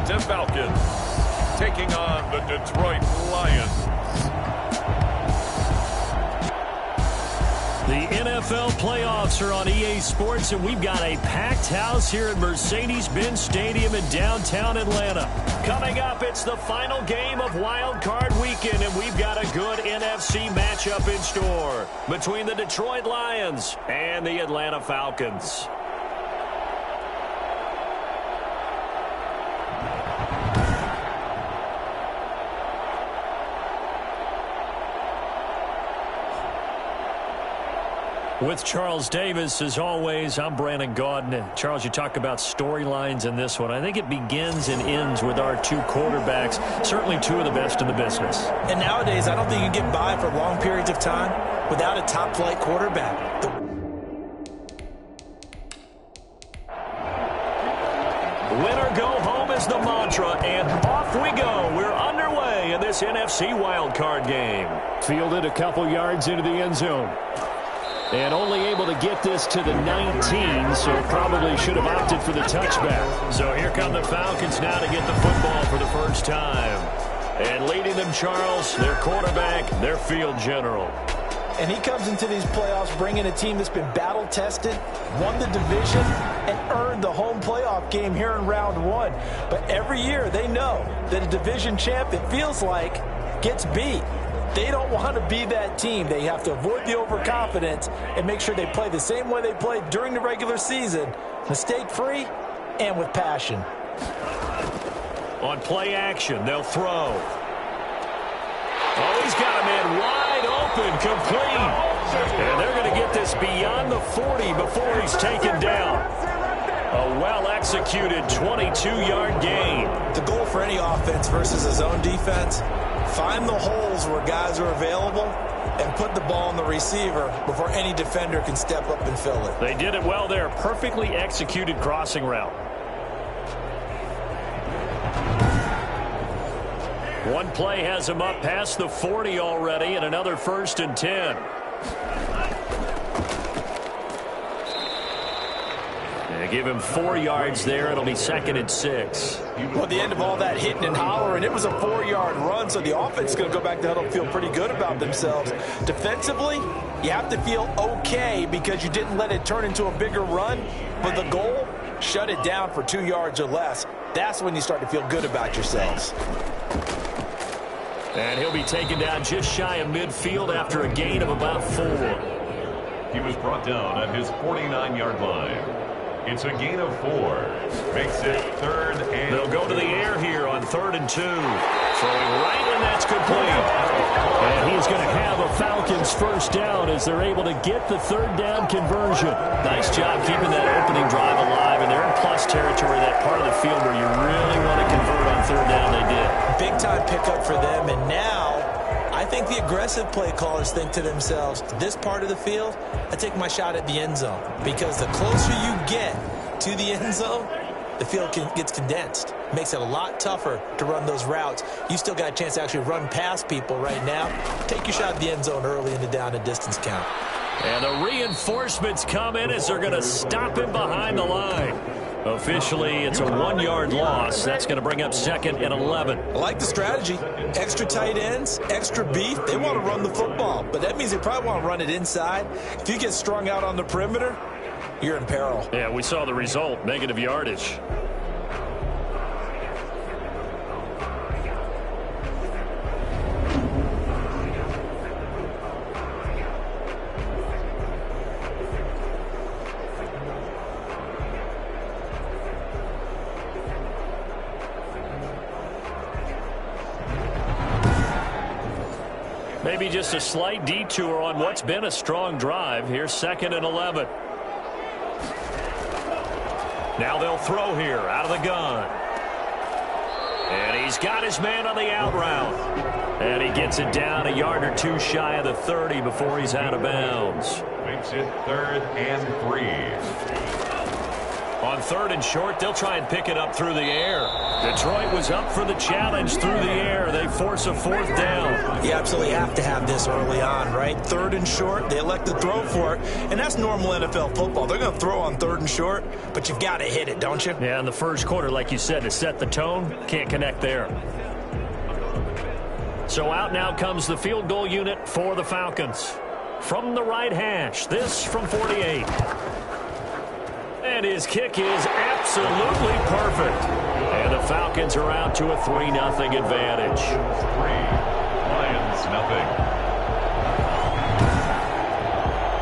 Atlanta Falcons taking on the Detroit Lions. The NFL playoffs are on EA Sports, and we've got a packed house here at Mercedes-Benz Stadium in downtown Atlanta. Coming up, it's the final game of Wild Card Weekend, and we've got a good NFC matchup in store between the Detroit Lions and the Atlanta Falcons. With Charles Davis, as always, I'm Brandon Gaudin. Charles, you talk about storylines in this one. I think it begins and ends with our two quarterbacks, certainly two of the best in the business. And nowadays, I don't think you get by for long periods of time without a top-flight quarterback. Winner go home is the mantra, and off we go. We're underway in this NFC wildcard game. Fielded a couple yards into the end zone. And only able to get this to the 19, so probably should have opted for the touchback. So here come the Falcons now to get the football for the first time. And leading them, Charles, their quarterback, their field general. And he comes into these playoffs bringing a team that's been battle-tested, won the division, and earned the home playoff game here in round one. But every year they know that a division champ, it feels like, gets beat. They don't want to be that team. They have to avoid the overconfidence and make sure they play the same way they played during the regular season, mistake-free and with passion. On play action, they'll throw. Oh, he's got a man wide open, complete. And they're going to get this beyond the 40 before he's taken down. A well-executed 22-yard gain. The goal for any offense versus a zone defense, find the holes where guys are available and put the ball on the receiver before any defender can step up and fill it. They did it well there. Perfectly executed crossing route. One play has him up past the 40 already, and another 1st and 10. Give him 4 yards there. It'll be 2nd and 6. Well, at the end of all that hitting and hollering, it was a 4-yard run, so the offense is going to go back to the huddle and feel pretty good about themselves. Defensively, you have to feel okay because you didn't let it turn into a bigger run. But the goal, shut it down for 2 yards or less. That's when you start to feel good about yourselves. And he'll be taken down just shy of midfield after a gain of about 4. He was brought down at his 49-yard line. It's a gain of 4. Makes it 3rd and... They'll go to the air here on 3rd and 2. Throwing right, and that's complete. And he's going to have a Falcons first down as they're able to get the 3rd down conversion. Nice job keeping that opening drive alive, and they're in plus territory, that part of the field where you really want to convert on 3rd down. They did. Big-time pickup for them, and now I think the aggressive play callers think to themselves, this part of the field, I take my shot at the end zone. Because the closer you get to the end zone, the field gets condensed. Makes it a lot tougher to run those routes. You still got a chance to actually run past people right now. Take your shot at the end zone early in the down and distance count. And the reinforcements come in as they're going to stop him behind the line. Officially, it's a 1-yard loss. That's going to bring up 2nd and 11. I like the strategy. Extra tight ends, extra beef. They want to run the football, but that means they probably want to run it inside. If you get strung out on the perimeter, you're in peril. Yeah, we saw the result, negative yardage. Maybe just a slight detour on what's been a strong drive. Here's 2nd and 11. Now they'll throw here out of the gun. And he's got his man on the out route. And he gets it down a yard or 2 shy of the 30 before he's out of bounds. Makes it 3rd and 3. On 3rd and short, they'll try and pick it up through the air. Detroit was up for the challenge through the air. They force a 4th down. You absolutely have to have this early on, right? 3rd and short, they elect to throw for it, and that's normal NFL football. They're going to throw on 3rd and short, but you've got to hit it, don't you? Yeah, in the first quarter, like you said, to set the tone, can't connect there. So out now comes the field goal unit for the Falcons. From the right hash, this from 48. And his kick is absolutely perfect. And the Falcons are out to a 3-0 advantage. 3, Lions nothing.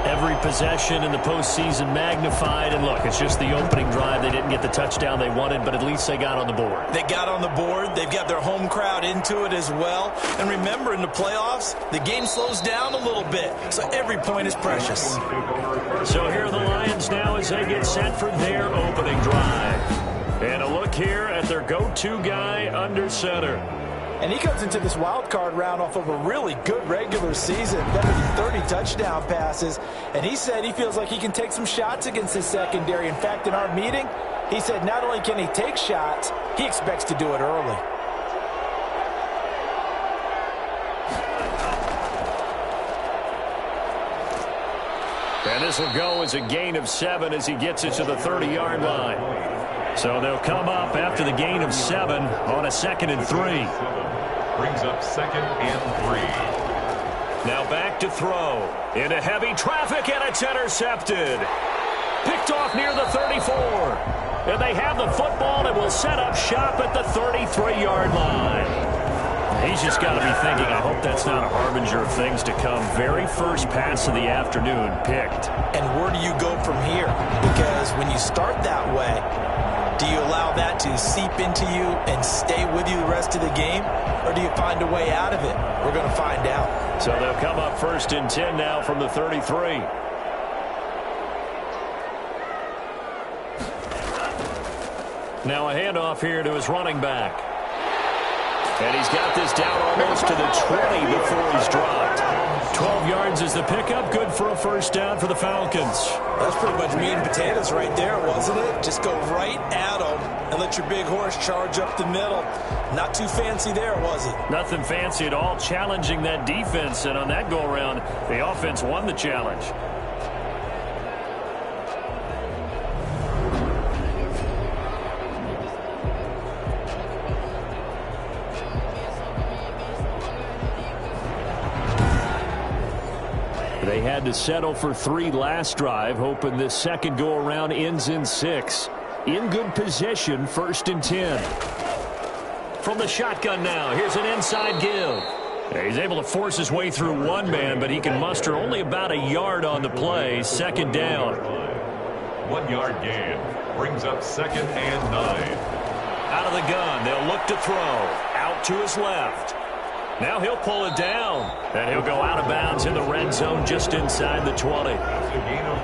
Every possession in the postseason magnified. And look, it's just the opening drive. They didn't get the touchdown they wanted, but at least they got on the board. They got on the board. They've got their home crowd into it as well. And remember, in the playoffs, the game slows down a little bit. So every point is precious. So here are the Lions now as they get set for their opening drive. And a look here at their go-to guy under center. And he comes into this wild card round off of a really good regular season, better than 30 touchdown passes. And he said he feels like he can take some shots against his secondary. In fact, in our meeting, he said not only can he take shots, he expects to do it early. And this will go as a gain of 7 as he gets it to the 30-yard line. So they'll come up after the gain of 7 on a 2nd and 3. Brings up 2nd and 3. Now back to throw. Into heavy traffic, and it's intercepted. Picked off near the 34. And they have the football and will set up shop at the 33-yard line. He's just got to be thinking, I hope that's not a harbinger of things to come. Very first pass of the afternoon picked. And where do you go from here? Because when you start that way, do you allow that to seep into you and stay with you the rest of the game? Or do you find a way out of it? We're going to find out. So they'll come up 1st and 10 now from the 33. Now a handoff here to his running back. And he's got this down almost to the 20 before he's dropped. 12 yards is the pickup. Good for a 1st down for the Falcons. That's pretty much meat and potatoes right there, wasn't it? Just go right at them and let your big horse charge up the middle. Not too fancy there, was it? Nothing fancy at all. Challenging that defense. And on that go-around, the offense won the challenge. They had to settle for 3 last drive, hoping this second go-around ends in 6. In good position, 1st and 10. From the shotgun now, here's an inside give. He's able to force his way through one man, but he can muster only about a yard on the play. 2nd down. 1 yard gain. Brings up 2nd and 9. Out of the gun, they'll look to throw. Out to his left. Now he'll pull it down, and he'll go out of bounds in the red zone just inside the 20. That's a gain of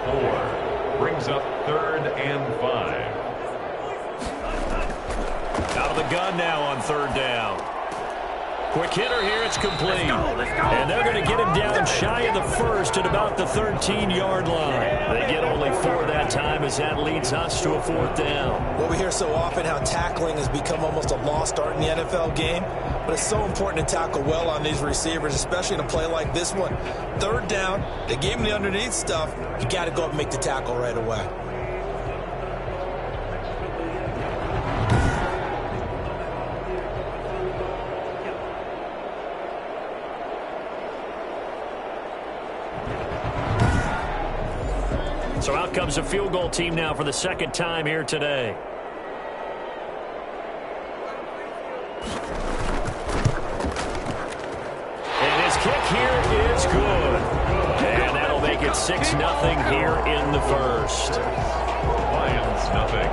4. Brings up 3rd and 5. Out of the gun now on 3rd down. Quick hitter here, it's complete. And they're going to get him down shy of the 1st at about the 13-yard line. They get only 4 that time as that leads us to a 4th down. Well, we hear so often how tackling has become almost a lost art in the NFL game, but it's so important to tackle well on these receivers, especially in a play like this one. 3rd down, they gave him the underneath stuff. You got to go up and make the tackle right away. So out comes a field goal team now for the 2nd time here today. And his kick here is good. And that'll make it 6-0 here in the 1st. Lions nothing.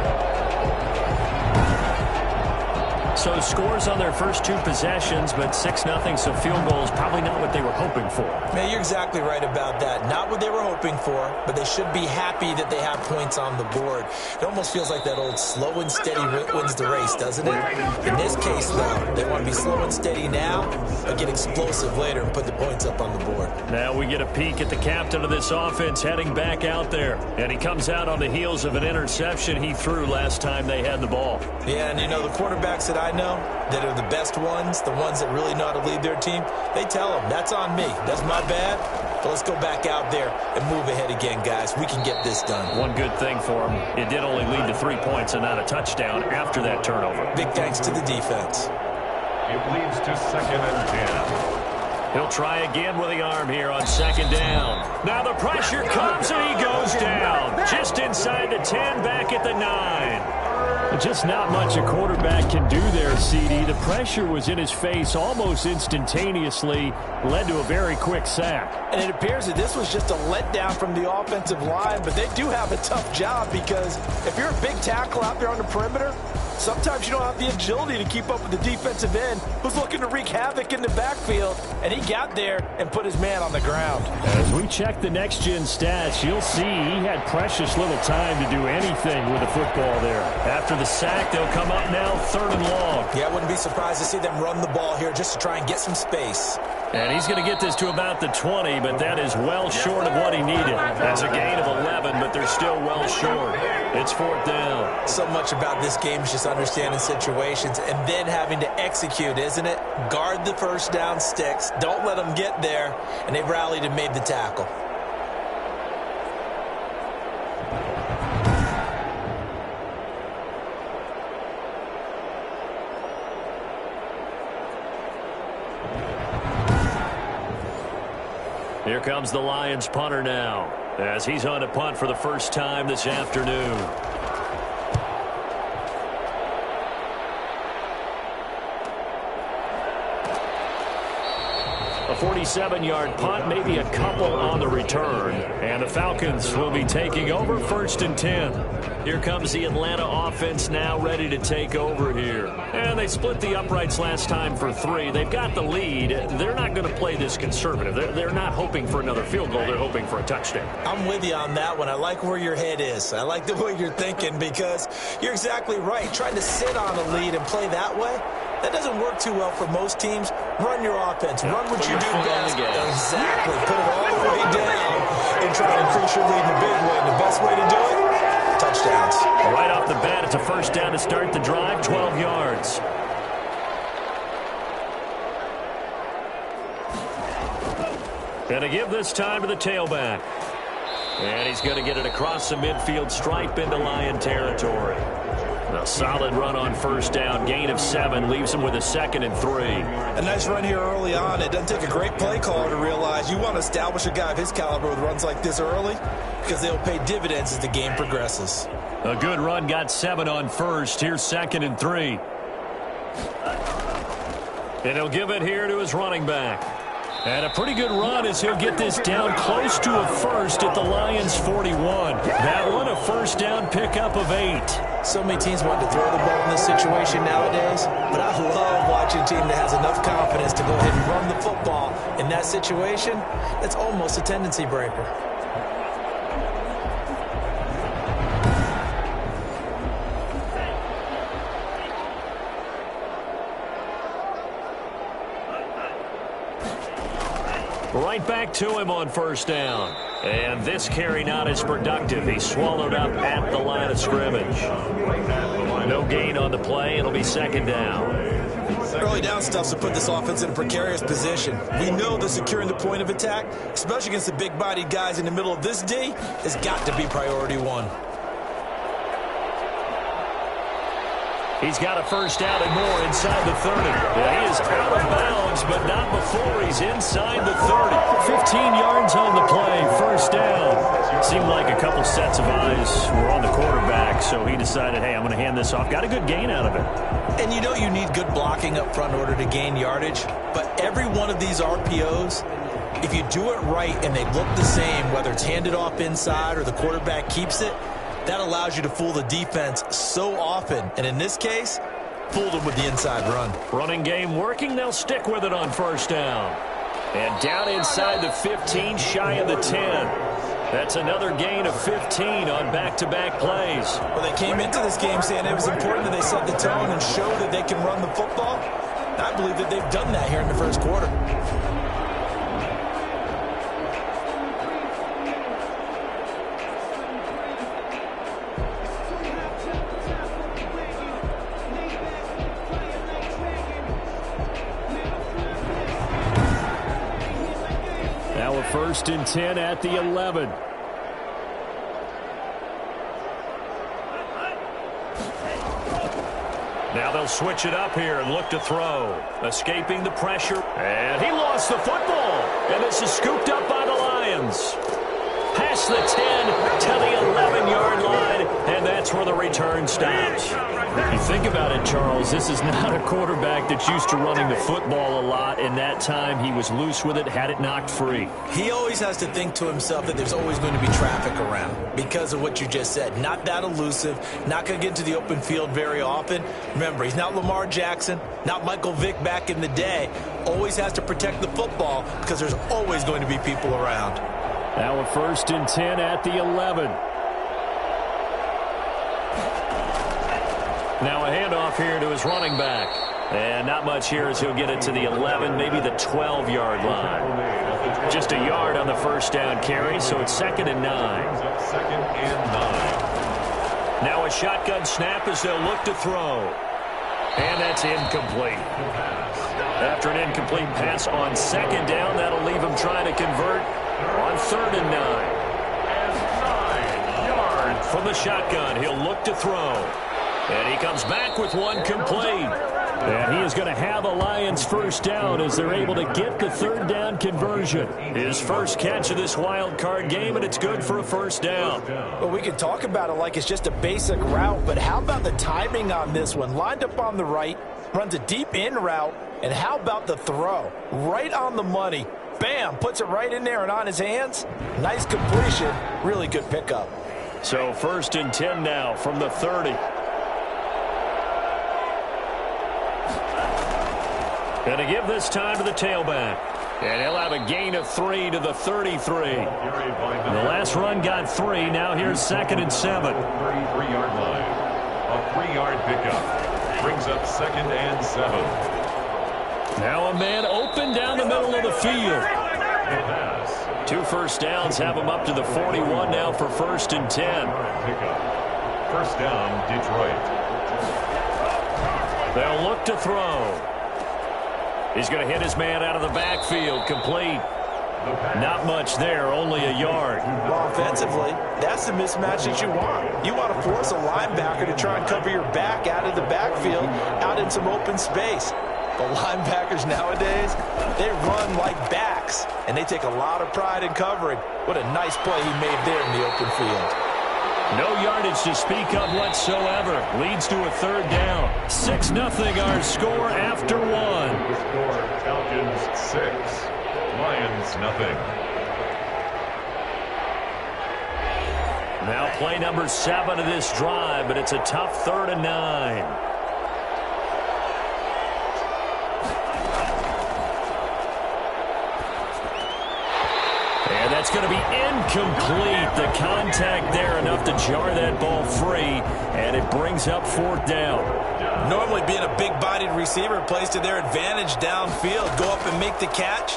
So scores on their first 2 possessions, but 6-0, so field goals probably not what they were hoping for. Man, you're exactly right about that. Not what they were hoping for, but they should be happy that they have points on the board. It almost feels like that old slow and steady wins the race, doesn't it? In this case, though, they want to be slow and steady now, but get explosive later and put the points up on the board. Now we get a peek at the captain of this offense heading back out there. And he comes out on the heels of an interception he threw last time they had the ball. Yeah, and you know, the quarterbacks that I know that are the best ones, the ones that really know how to lead their team, they tell them, that's on me. That's my bad. But let's go back out there and move ahead again, guys. We can get this done. One good thing for him, it did only lead to 3 points and not a touchdown after that turnover. Big thanks to the defense. It leads to 2nd and 10. He'll try again with the arm here on 2nd down. Now the pressure comes and he goes down. Just inside the 10, back at the 9. Just not much a quarterback can do there, CD. The pressure was in his face almost instantaneously, led to a very quick sack. And it appears that this was just a letdown from the offensive line, but they do have a tough job because if you're a big tackle out there on the perimeter, sometimes you don't have the agility to keep up with the defensive end who's looking to wreak havoc in the backfield, and he got there and put his man on the ground. As we check the next-gen stats, you'll see he had precious little time to do anything with the football there. After the sack, they'll come up now 3rd and long. Yeah, I wouldn't be surprised to see them run the ball here just to try and get some space. And he's going to get this to about the 20, but that is well short of what he needed. That's a gain of 11, but they're still well short. It's 4th down. So much about this game is just understanding situations and then having to execute, isn't it? Guard the first down sticks. Don't let them get there. And they rallied and made the tackle. Here comes the Lions punter now, as he's on to punt for the first time this afternoon. A 47-yard punt, maybe a couple on the return. And the Falcons will be taking over 1st and 10. Here comes the Atlanta offense now ready to take over here. And they split the uprights last time for 3. They've got the lead. They're not going to play this conservative. They're not hoping for another field goal. They're hoping for a touchdown. I'm with you on that one. I like where your head is. I like the way you're thinking because you're exactly right. Trying to sit on a lead and play that way, that doesn't work too well for most teams. Run your offense. Run what you do best. Exactly. Put it all the way down and try to increase your lead in a big way. And the best way to do it, touchdowns. Right off the bat, it's a 1st down to start the drive, 12 yards. And to give this time to the tailback. And he's going to get it across the midfield stripe into Lion territory. A solid run on 1st down, gain of 7, leaves him with a 2nd and 3. A nice run here early on. It doesn't take a great play caller to realize you want to establish a guy of his caliber with runs like this early because they'll pay dividends as the game progresses. A good run, got 7 on 1st. Here's 2nd and 3. And he'll give it here to his running back. And a pretty good run as he'll get this down close to a 1st at the Lions 41. That one a 1st down pickup of 8. So many teams want to throw the ball in this situation nowadays, but I love watching a team that has enough confidence to go ahead and run the football in that situation. That's almost a tendency breaker. Right back to him on 1st down. And this carry not as productive. He's swallowed up at the line of scrimmage. No gain on the play. It'll be 2nd down. Early down stuff's to put this offense in a precarious position. We know that securing the point of attack, especially against the big-bodied guys in the middle of this D, has got to be priority 1. He's got a 1st down and more inside the 30. Yeah, he is out of bounds, but not before he's inside the 30. 15 yards on the play, 1st down. Seemed like a couple sets of eyes were on the quarterback, so he decided, hey, I'm going to hand this off. Got a good gain out of it. And you know you need good blocking up front in order to gain yardage, but every one of these RPOs, if you do it right and they look the same, whether it's handed off inside or the quarterback keeps it, that allows you to fool the defense so often. And in this case, Fooled him with the inside run. Running game working. They'll stick with it on first down. And down inside the 15, shy of the 10. That's another gain of 15 on back-to-back plays. Well, they came into this game saying it was important that they set the tone and show that they can run the football. I believe that they've done that here in the first quarter. Now a 1st and 10 at the 11. Now they'll switch it up here and look to throw. Escaping the pressure. And he lost the football. And this is scooped up by the Lions. Past the 10 to the 11-yard line. And that's where the return stops. You think about it, Charles, this is not a quarterback that's used to running the football a lot. And that time he was loose with it, had it knocked free. He always has to think to himself that there's always going to be traffic around because of what you just said. Not that elusive, not going to get to the open field very often. Remember, he's not Lamar Jackson, not Michael Vick back in the day. Always has to protect the football because there's always going to be people around. Now a 1st and 10 at the 11. Now a handoff here to his running back. And not much here as he'll get it to the 11, maybe the 12-yard line. Just a yard on the first down carry, so it's 2nd and 9. Now a shotgun snap as they'll look to throw. And that's incomplete. After an incomplete pass on 2nd down, that'll leave him trying to convert on 3rd and 9. 9 yards. From the shotgun, he'll look to throw. And he comes back with one complete. And he is going to have a Lions first down as they're able to get the 3rd down conversion. His first catch of this wild card game, and it's good for a first down. Well, we can talk about it like it's just a basic route, but how about the timing on this one? Lined up on the right, runs a deep in route, and how about the throw? Right on the money. Bam, puts it right in there and on his hands. Nice completion. Really good pickup. So 1st and 10 now from the 30. And to give this time to the tailback. And he'll have a gain of 3 to the 33. The last run got 3. Now here's 2nd and 7. 33-yard line. A 3-yard pickup. Brings up 2nd and 7. Now a man open down the middle of the field. 2 first downs have him up to the 41 now for 1st and 10. First down, Detroit. They'll look to throw. He's going to hit his man out of the backfield. Complete. Not much there, only a yard. Well, offensively, that's the mismatch that you want. You want to force a linebacker to try and cover your back out of the backfield, out in some open space. But linebackers nowadays, they run like backs, and they take a lot of pride in covering. What a nice play he made there in the open field. No yardage to speak of whatsoever. Leads to a 3rd down. 6-0 our score after 1. The score, Falcons 6, Lions nothing. Now play number 7 of this drive, but it's a tough 3rd and 9. And that's going to be incomplete. The contact there enough to jar that ball free, and it brings up 4th down. Normally being a big-bodied receiver plays to their advantage downfield. Go up and make the catch,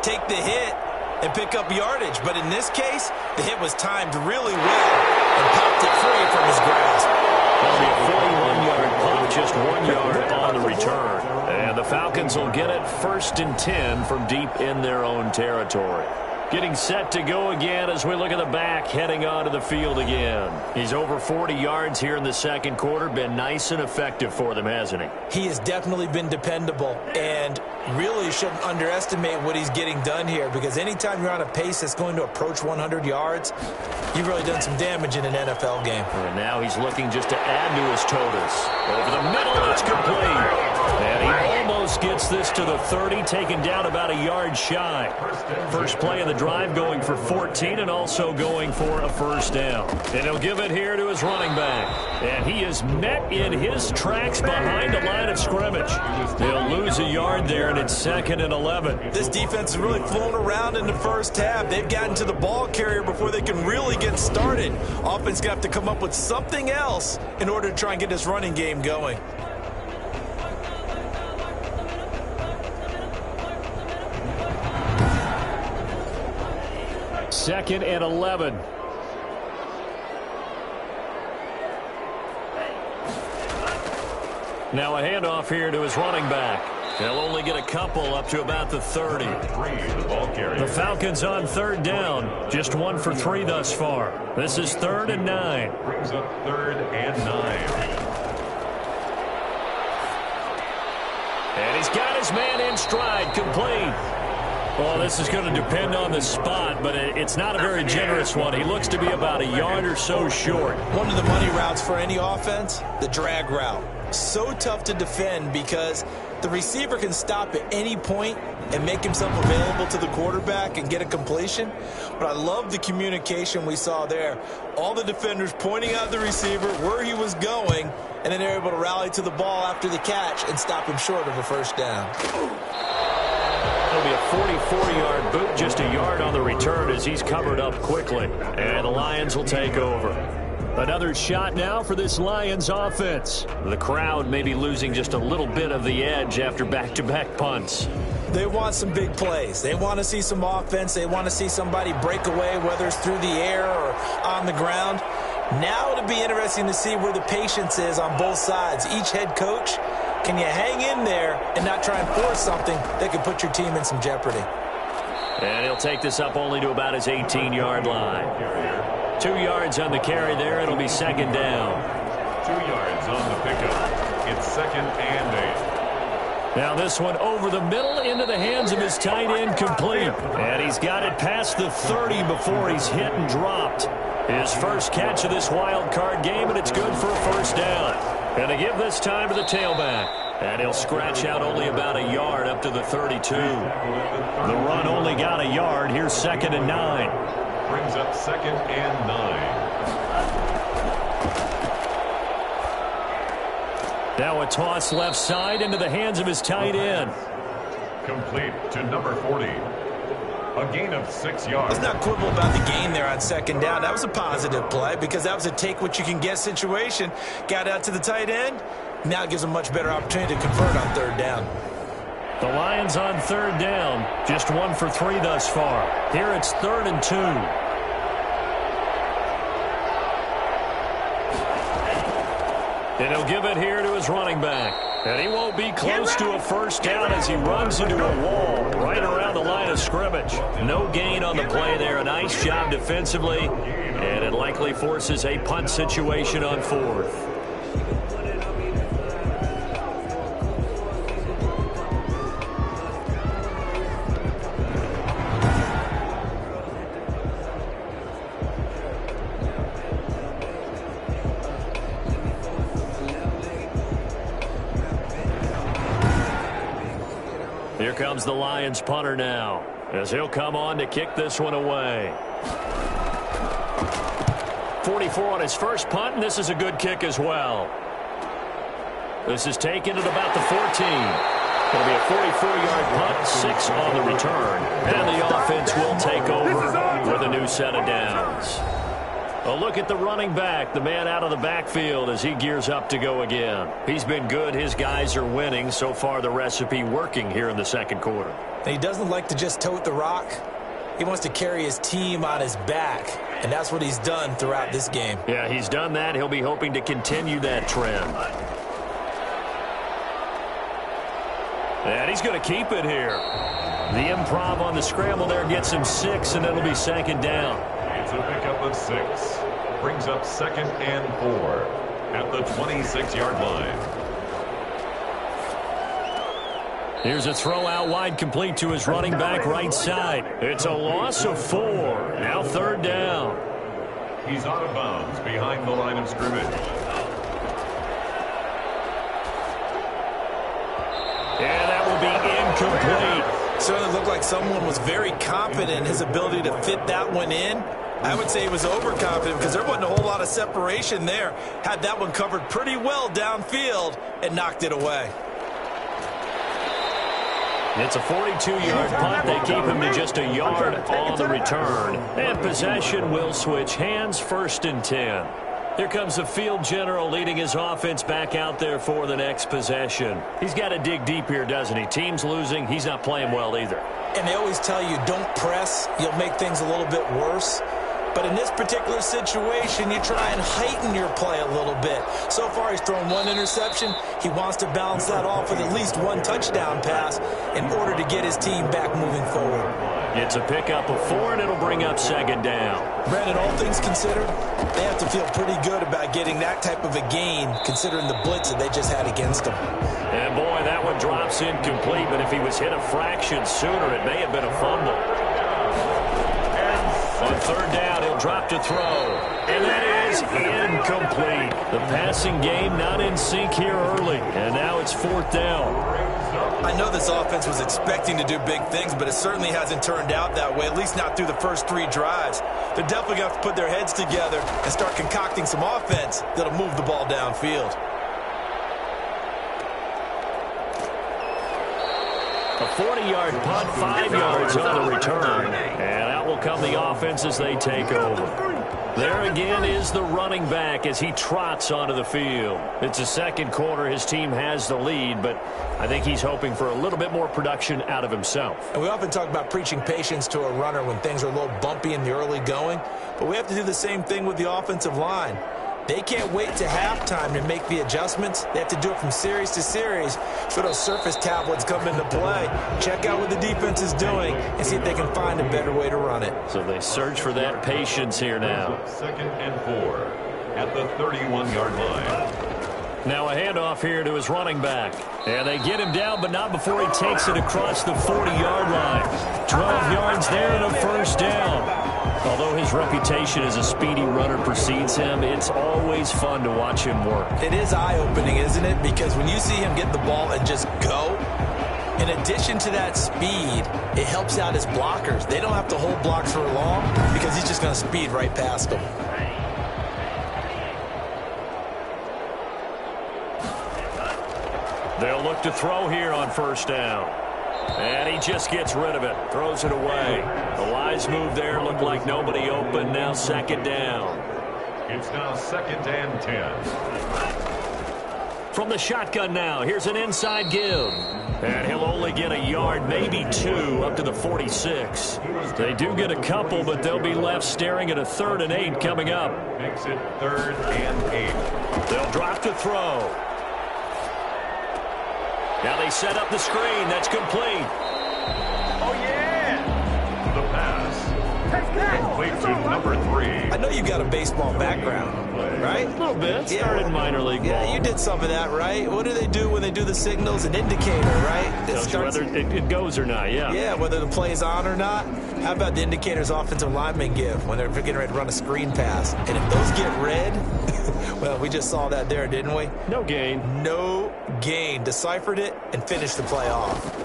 take the hit, and pick up yardage. But in this case, the hit was timed really well and popped it free from his grasp. That'll be a 41-yard pop, just 1 yard on the return. And the Falcons will get it 1st and 10 from deep in their own territory. Getting set to go again as we look at the back, heading onto the field again. He's over 40 yards here in the second quarter. Been nice and effective for them, hasn't he? He has definitely been dependable, and really shouldn't underestimate what he's getting done here, because anytime you're on a pace that's going to approach 100 yards, you've really done some damage in an NFL game. And now he's looking just to add to his totals. Over the middle, it's complete. And he He almost gets this to the 30, taken down about a yard shy. First play of the drive going for 14 and also going for a first down. And he'll give it here to his running back. And he is met in his tracks behind the line of scrimmage. They'll lose a yard there, and it's 2nd and 11. This defense has really flown around in the first half. They've gotten to the ball carrier before they can really get started. Offense going to have to come up with something else in order to try and get this running game going. Second and 11. Now a handoff here to his running back. They'll only get a couple up to about the 30. The Falcons on 3rd down. Just 1 for 3 thus far. This is 3rd and 9. Brings up 3rd and 9. And he's got his man in stride, complete. Well, this is going to depend on the spot, but it's not a very generous one. He looks to be about a yard or so short. One of the money routes for any offense, the drag route. So tough to defend because the receiver can stop at any point and make himself available to the quarterback and get a completion. But I love the communication we saw there. All the defenders pointing out the receiver, where he was going, and then they're able to rally to the ball after the catch and stop him short of a first down. It'll be a 44-yard boot, just a yard on the return as he's covered up quickly. And the Lions will take over. Another shot now for this Lions offense. The crowd may be losing just a little bit of the edge after back-to-back punts. They want some big plays. They want to see some offense. They want to see somebody break away, whether it's through the air or on the ground. Now it'll be interesting to see where the patience is on both sides. Each head coach, can you hang in there and not try and force something that could put your team in some jeopardy? And he'll take this up only to about his 18-yard line. 2 yards on the carry there. It'll be 2nd down. 2 yards on the pickup. It's 2nd and 8. Now this one over the middle into the hands of his tight end, complete. And he's got it past the 30 before he's hit and dropped. His first catch of this wild card game, and it's good for a first down. And to give this time to the tailback. And he'll scratch out only about a yard up to the 32. The run only got a yard. Here's 2nd and 9. Brings up 2nd and 9. Now a toss left side into the hands of his tight end. Complete to number 40. A gain of 6 yards. Let's not quibble about the gain there on 2nd down. That was a positive play because that was a take-what-you-can-get situation. Got out to the tight end. Now it gives a much better opportunity to convert on 3rd down. The Lions on 3rd down. Just 1 for 3 thus far. Here it's 3rd and 2. And he'll give it here to his running back. And he won't be close to a first down as he runs into a wall right around the line of scrimmage. No gain on the play there. A nice job defensively. And it likely forces a punt situation on 4th. Here comes the Lions punter now, as he'll come on to kick this one away. 44 on his first punt, and this is a good kick as well. This is taken at about the 14. It'll be a 44-yard punt, 6 on the return. And the offense will take over with a new set of downs. A look at the running back, the man out of the backfield as he gears up to go again. He's been good. His guys are winning. So far, the recipe working here in the second quarter. He doesn't like to just tote the rock. He wants to carry his team on his back, and that's what he's done throughout this game. Yeah, he's done that. He'll be hoping to continue that trend. And he's going to keep it here. The improv on the scramble there gets him 6, and it'll be 2nd down. It's a pickup of 6. Brings up 2nd and 4 at the 26-yard line. Here's a throw out wide, complete to his running back right side. It's a loss of 4. Now 3rd down. He's out of bounds behind the line of scrimmage. incomplete. Certainly looked like someone was very confident in his ability to fit that one in. I would say he was overconfident because there wasn't a whole lot of separation there. Had that one covered pretty well downfield and knocked it away. It's a 42-yard punt. They keep him to just a yard on the return. And possession will switch hands, 1st and 10. Here comes the field general leading his offense back out there for the next possession. He's got to dig deep here, doesn't he? Team's losing. He's not playing well either. And they always tell you, don't press. You'll make things a little bit worse. But in this particular situation, you try and heighten your play a little bit. So far, he's thrown 1 interception. He wants to balance that off with at least 1 touchdown pass in order to get his team back moving forward. It's a pickup of 4, and it'll bring up 2nd down. Brandon, all things considered, they have to feel pretty good about getting that type of a gain, considering the blitz that they just had against them. And, boy, that one drops incomplete, but if he was hit a fraction sooner, it may have been a fumble. On 3rd down, he'll drop to throw. And that is incomplete. The passing game not in sync here early. And now it's 4th down. I know this offense was expecting to do big things, but it certainly hasn't turned out that way, at least not through the first 3 drives. They're definitely going to have to put their heads together and start concocting some offense that'll move the ball downfield. A 40-yard punt, 5 yards on the return. And out will come the offense as they take over. There again is the running back as he trots onto the field. It's the 2nd quarter. His team has the lead, but I think he's hoping for a little bit more production out of himself. And we often talk about preaching patience to a runner when things are a little bumpy in the early going, but we have to do the same thing with the offensive line. They can't wait to halftime to make the adjustments. They have to do it from series to series so those surface tablets come into play. Check out what the defense is doing and see if they can find a better way to run it. So they search for that patience here now. 2nd and 4 at the 31-yard line. Now a handoff here to his running back. And they get him down, but not before he takes it across the 40-yard line. 12 yards there and a 1st down. Although his reputation as a speedy runner precedes him, it's always fun to watch him work. It is eye-opening, isn't it? Because when you see him get the ball and just go, in addition to that speed, it helps out his blockers. They don't have to hold blocks for long because he's just going to speed right past them. They'll look to throw here on 1st down. And he just gets rid of it, throws it away. The wise move there, looked like nobody open. Now 2nd down. It's now 2nd and 10. From the shotgun now, here's an inside give. And he'll only get a yard, maybe 2, up to the 46. They do get a couple, but they'll be left staring at a 3rd and 8 coming up. Makes it 3rd and 8. They'll drop to throw. Now they set up the screen. That's complete. Oh, yeah! The pass. Complete to number 3. I know you've got a baseball background, right? A little bit. Started minor league ball. Yeah, you did some of that, right? What do they do when they do the signals? An indicator, right? Tells you whether it goes or not, yeah. Yeah, whether the play's on or not. How about the indicators offensive linemen give when they're getting ready to run a screen pass? And if those get red, well, we just saw that there, didn't we? No gain. No gain. Deciphered it and finished the play off.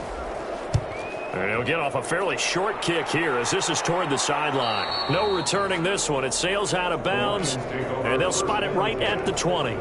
And he'll get off a fairly short kick here as this is toward the sideline. No returning this one. It sails out of bounds, and they'll spot it right at the 20.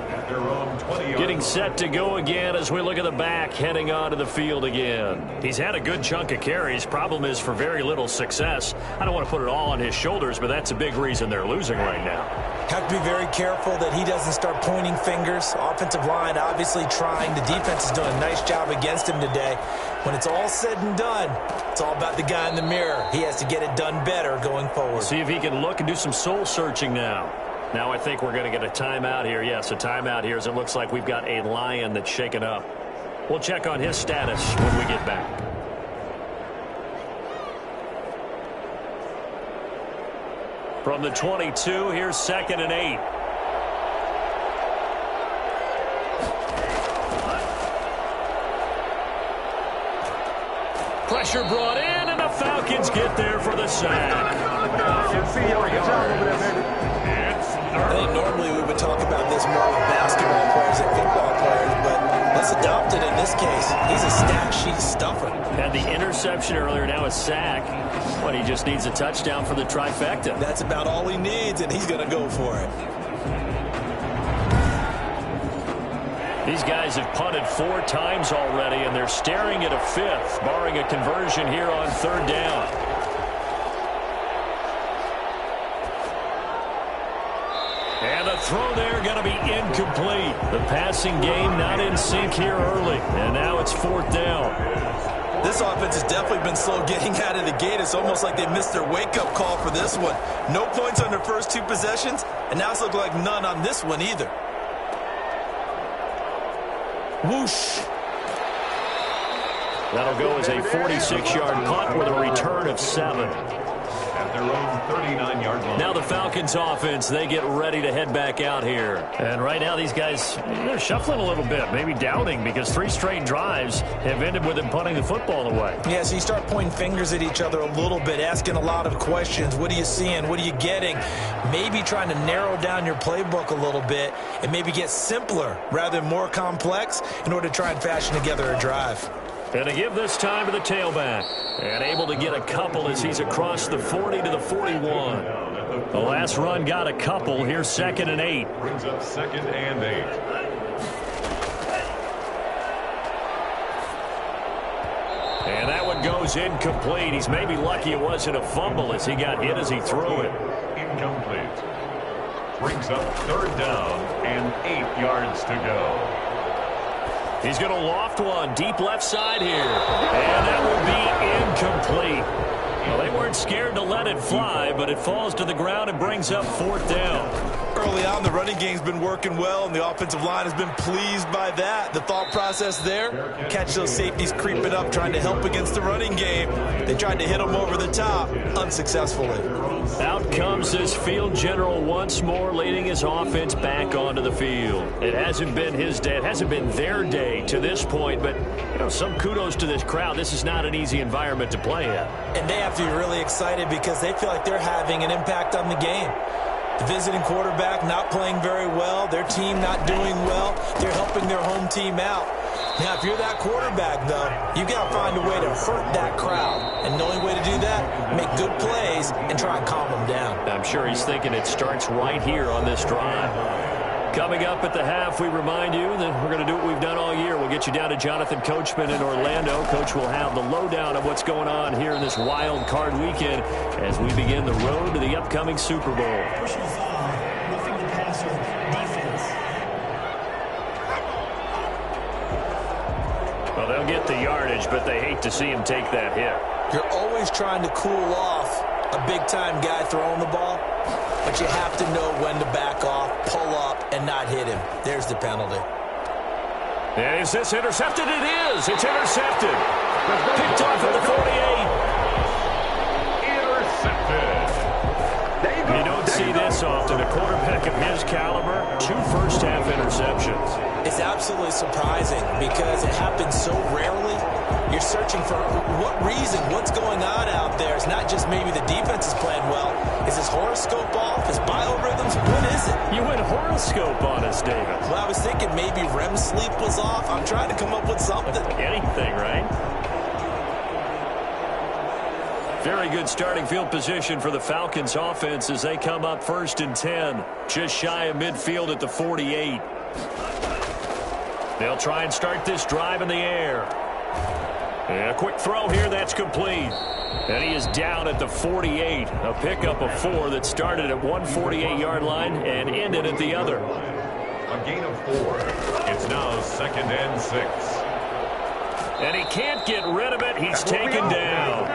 Getting set to go again as we look at the back heading onto the field again. He's had a good chunk of carries. Problem is for very little success. I don't want to put it all on his shoulders, but that's a big reason they're losing right now. Have to be very careful that he doesn't start pointing fingers. Offensive line obviously trying. The defense is doing a nice job against him today. When it's all said and done, it's all about the guy in the mirror. He has to get it done better going forward. See if he can look and do some soul searching now. Now I think we're going to get a timeout here. Yes, a timeout here as it looks like we've got a Lion that's shaken up. We'll check on his status when we get back. From the 22, here's 2nd and 8. Pressure brought in, and the Falcons get there for the sack. It's I think normally we would talk about this more with basketball players than football players, but let's adopt it in this case. He's a stat sheet stuffer. Had the interception earlier, now a sack. But he just needs a touchdown for the trifecta. That's about all he needs, and he's going to go for it. These guys have punted 4 times already, and they're staring at a 5th, barring a conversion here on 3rd down. And the throw there going to be incomplete. The passing game not in sync here early, and now it's 4th down. This offense has definitely been slow getting out of the gate. It's almost like they missed their wake-up call for this one. No points on their first 2 possessions, and now it's looking like none on this one either. Whoosh. That'll go as a 46-yard punt with a return of 7. At their own 39-yard line. Now the Falcons offense, they get ready to head back out here. And right now these guys, they're shuffling a little bit, maybe doubting, because 3 straight drives have ended with them punting the football away. Yeah, so you start pointing fingers at each other a little bit, asking a lot of questions. What are you seeing? What are you getting? Maybe trying to narrow down your playbook a little bit and maybe get simpler rather than more complex in order to try and fashion together a drive. And to give this time to the tailback. And able to get a couple as he's across the 40 to the 41. The last run got a couple. Here's 2nd and 8. Brings up 2nd and 8. And that one goes incomplete. He's maybe lucky it wasn't a fumble as he got hit as he threw it. Incomplete. Brings up 3rd down and 8 yards to go. He's going to loft one deep left side here. And that will be incomplete. Well, they weren't scared to let it fly, but it falls to the ground and brings up 4th down. Early on, the running game's been working well, and the offensive line has been pleased by that. The thought process there, catch those safeties creeping up, trying to help against the running game. They tried to hit them over the top, unsuccessfully. Out comes this field general once more, leading his offense back onto the field. It hasn't been his day. It hasn't been their day to this point, but, you know, some kudos to this crowd. This is not an easy environment to play in. And they have to be really excited because they feel like they're having an impact on the game. The visiting quarterback not playing very well, their team not doing well, they're helping their home team out. Now, if you're that quarterback, though, you got to find a way to hurt that crowd. And the only way to do that, make good plays and try and calm them down. I'm sure he's thinking it starts right here on this drive. Coming up at the half, we remind you that we're going to do what we've done all year. We'll get you down to Jonathan Coachman in Orlando. Coach will have the lowdown of what's going on here in this wild card weekend as we begin the road to the upcoming Super Bowl. Personal foul, roughing the passer, defense. Well, they'll get the yardage, but they hate to see him take that hit. You're always trying to cool off a big-time guy throwing the ball, but you have to know when to back off, pull up, and not hit him. There's the penalty. And is this intercepted? It is. It's intercepted. Picked off at the 48. Intercepted. You don't see this often. A quarterback of his caliber, 2 first-half interceptions. It's absolutely surprising because it happens so rarely. You're searching for what reason, what's going on out there. It's not just maybe the defense is playing well. Is his horoscope off? His biorhythms? What is it? You went horoscope on us, David. Well, I was thinking maybe REM sleep was off. I'm trying to come up with something. Anything, right? Very good starting field position for the Falcons offense as they come up 1st and 10. Just shy of midfield at the 48. They'll try and start this drive in the air. And a quick throw here, that's complete. And he is down at the 48. A pickup of 4 that started at one 48-yard line and ended at the other. A gain of 4. It's now 2nd and 6. And he can't get rid of it. He's taken down.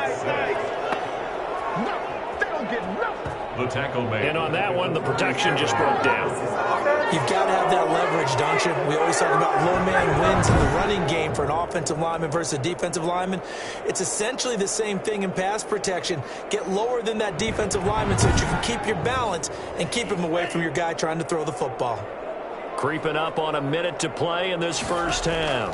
The tackle made. And on that one, the protection just broke down. You've got to have that leverage, don't you? We always talk about low man wins in the running game for an offensive lineman versus a defensive lineman. It's essentially the same thing in pass protection. Get lower than that defensive lineman so that you can keep your balance and keep him away from your guy trying to throw the football. Creeping up on a minute to play in this first half.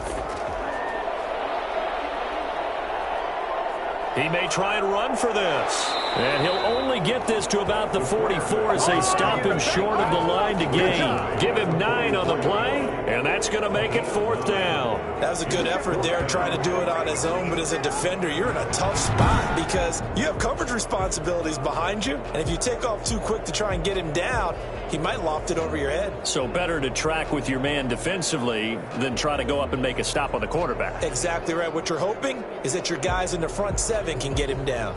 He may try and run for this. And he'll only get this to about the 44 as they stop him short of the line to gain. Give him 9 on the play, and that's going to make it 4th down. That was a good effort there, trying to do it on his own, but as a defender, you're in a tough spot because you have coverage responsibilities behind you, and if you take off too quick to try and get him down, he might loft it over your head. So better to track with your man defensively than try to go up and make a stop on the quarterback. Exactly right. What you're hoping is that your guys in the front 7 can get him down.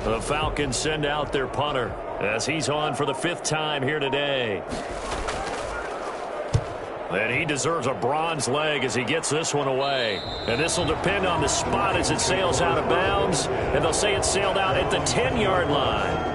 The Falcons send out their punter as he's on for the 5th time here today. And he deserves a bronze leg as he gets this one away. And this will depend on the spot as it sails out of bounds. And they'll say it sailed out at the 10-yard line.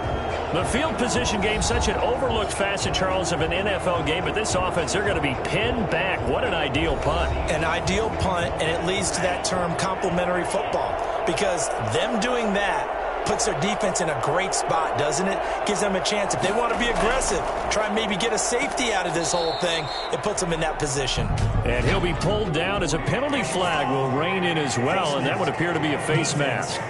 The field position game, such an overlooked facet, Charles, of an NFL game. But this offense, they're going to be pinned back. What an ideal punt. An ideal punt, and it leads to that term complementary football. Because them doing that puts their defense in a great spot, doesn't it? Gives them a chance. If they want to be aggressive, try and maybe get a safety out of this whole thing, it puts them in that position. And he'll be pulled down as a penalty flag will rein in as well, and that would appear to be a face mask.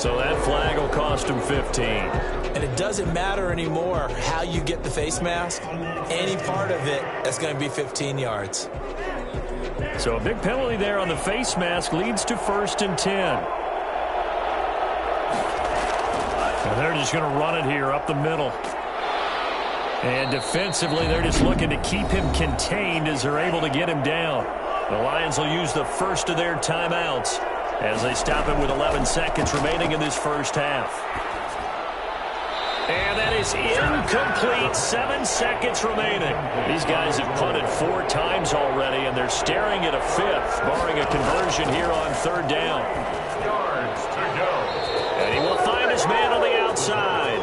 So that flag will cost him 15. And it doesn't matter anymore how you get the face mask. Any part of it, that's going to be 15 yards. So a big penalty there on the face mask leads to 1st and 10. And they're just going to run it here up the middle. And defensively, they're just looking to keep him contained as they're able to get him down. The Lions will use the first of their timeouts as they stop him with 11 seconds remaining in this first half. And that is incomplete. 7 seconds remaining. These guys have punted 4 times already, and they're staring at a 5th, barring a conversion here on 3rd down. Yards to go. And he will find his man on the outside.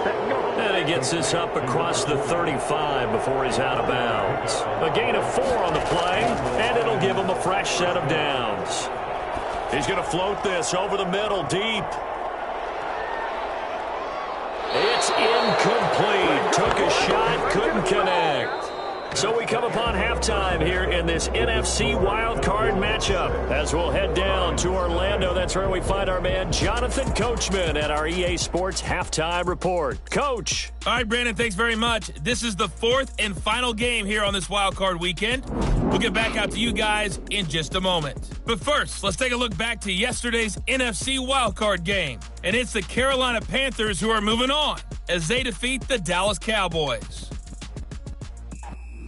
And he gets this up across the 35 before he's out of bounds. A gain of 4 on the play, and it'll give him a fresh set of downs. He's going to float this over the middle, deep. It's incomplete. Took a shot, couldn't connect. So we come upon halftime here in this NFC wildcard matchup as we'll head down to Orlando. That's where we find our man Jonathan Coachman at our EA Sports Halftime Report. Coach. All right, Brandon, thanks very much. This is the 4th and final game here on this wildcard weekend. We'll get back out to you guys in just a moment. But first, let's take a look back to yesterday's NFC wildcard game. And it's the Carolina Panthers who are moving on as they defeat the Dallas Cowboys.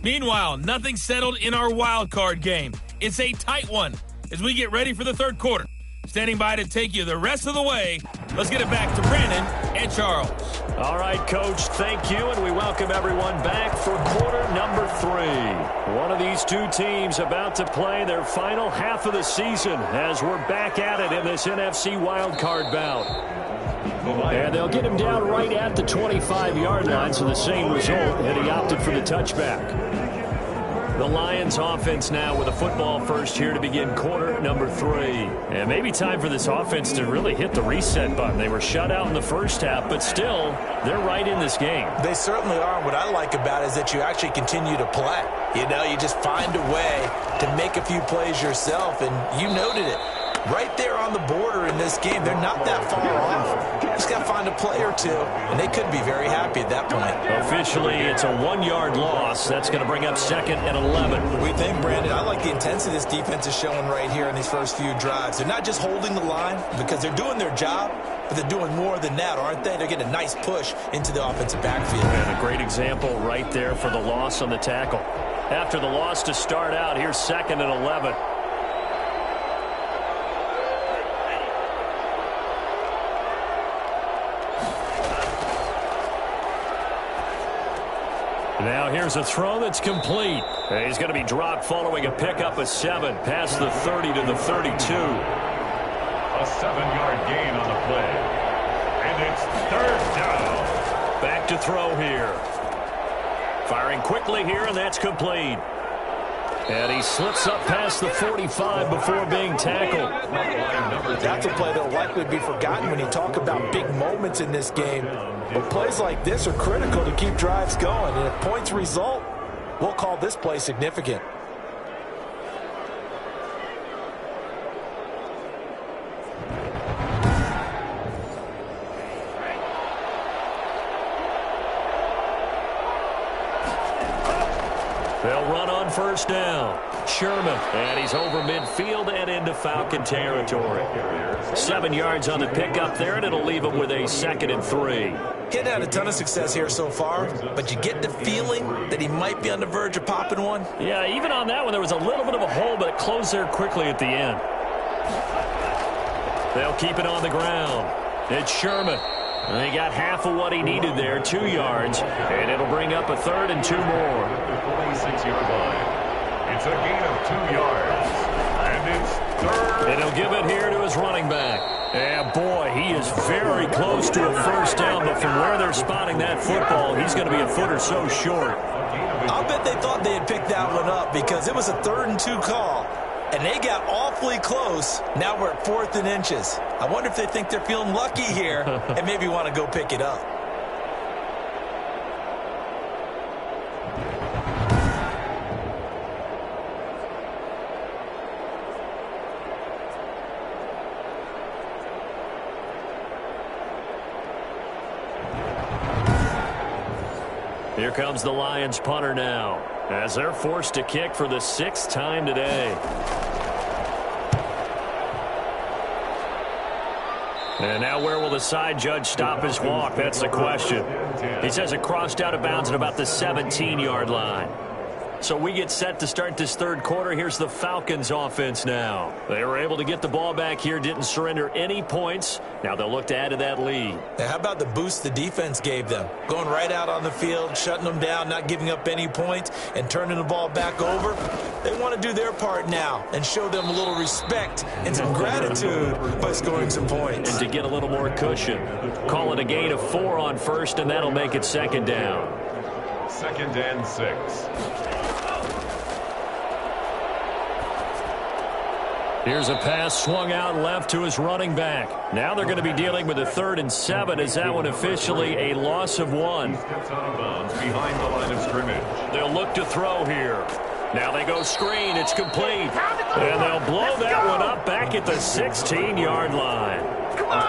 Meanwhile, nothing settled in our wild card game. It's a tight one as we get ready for the 3rd quarter. Standing by to take you the rest of the way, let's get it back to Brandon and Charles. All right, Coach, thank you, and we welcome everyone back for quarter number 3. One of these two teams about to play their final half of the season as we're back at it in this NFC wildcard bout. And they'll get him down right at the 25-yard line, so the same result, and he opted for the touchback. The Lions offense now with a football first here to begin quarter number 3. And maybe time for this offense to really hit the reset button. They were shut out in the first half, but still, they're right in this game. They certainly are. What I like about it is that you actually continue to play. You know, you just find a way to make a few plays yourself, and you noted it. Right there on the border in this game, they're not that far off. Just got to find a play or two, and they could be very happy at that point. Officially, it's a 1-yard loss. That's going to bring up 2nd and 11. We think, Brandon, I like the intensity this defense is showing right here in these first few drives. They're not just holding the line because they're doing their job, but they're doing more than that, aren't they? They're getting a nice push into the offensive backfield. And a great example right there for the loss on the tackle. After the loss to start out, here's 2nd and 11. Now here's a throw that's complete. And he's going to be dropped following a pickup of 7 past the 30 to the 32. A 7-yard gain on the play. And it's 3rd down. Back to throw here. Firing quickly here, and that's complete. And he slips up past the 45 before being tackled. That's a play that will likely be forgotten when you talk about big moments in this game. But plays like this are critical to keep drives going. And if points result, we'll call this play significant. They'll run on first down. Sherman, and he's over midfield and into Falcon territory. 7 yards on the pickup there, and it'll leave him with a 2nd and 3. He hadn't had a ton of success here so far, but you get the feeling that he might be on the verge of popping one. Yeah, even on that one, there was a little bit of a hole, but it closed there quickly at the end. They'll keep it on the ground. It's Sherman. And he got half of what he needed there, 2 yards, and it'll bring up a 3rd and 2 more. 26-yard line. It's a gain of 2 yards, and it's 3rd. And he'll give it here to his running back. And boy, he is very close to a first down, but from where they're spotting that football, he's going to be a foot or so short. I'll bet they thought they had picked that one up because it was a 3rd and 2 call. And they got awfully close. Now we're at 4th and inches. I wonder if they think they're feeling lucky here and maybe want to go pick it up. Here comes the Lions punter now, as they're forced to kick for the 6th time today. And now where will the side judge stop his walk? That's the question. He says it crossed out of bounds at about the 17-yard line. So we get set to start this 3rd quarter. Here's the Falcons offense now. They were able to get the ball back here, didn't surrender any points. Now they'll look to add to that lead. Now, how about the boost the defense gave them? Going right out on the field, shutting them down, not giving up any points, and turning the ball back over. They want to do their part now and show them a little respect and some gratitude by scoring some points. And to get a little more cushion. Call it a gain of 4 on first, and that'll make it 2nd down. 2nd and 6. Here's a pass swung out left to his running back. Now they're going to be dealing with a 3rd and 7. Is that one officially a loss of 1? Steps out of bounds behind the line of scrimmage. They'll look to throw here. Now they go screen. It's complete. And they'll blow that one up back at the 16-yard line.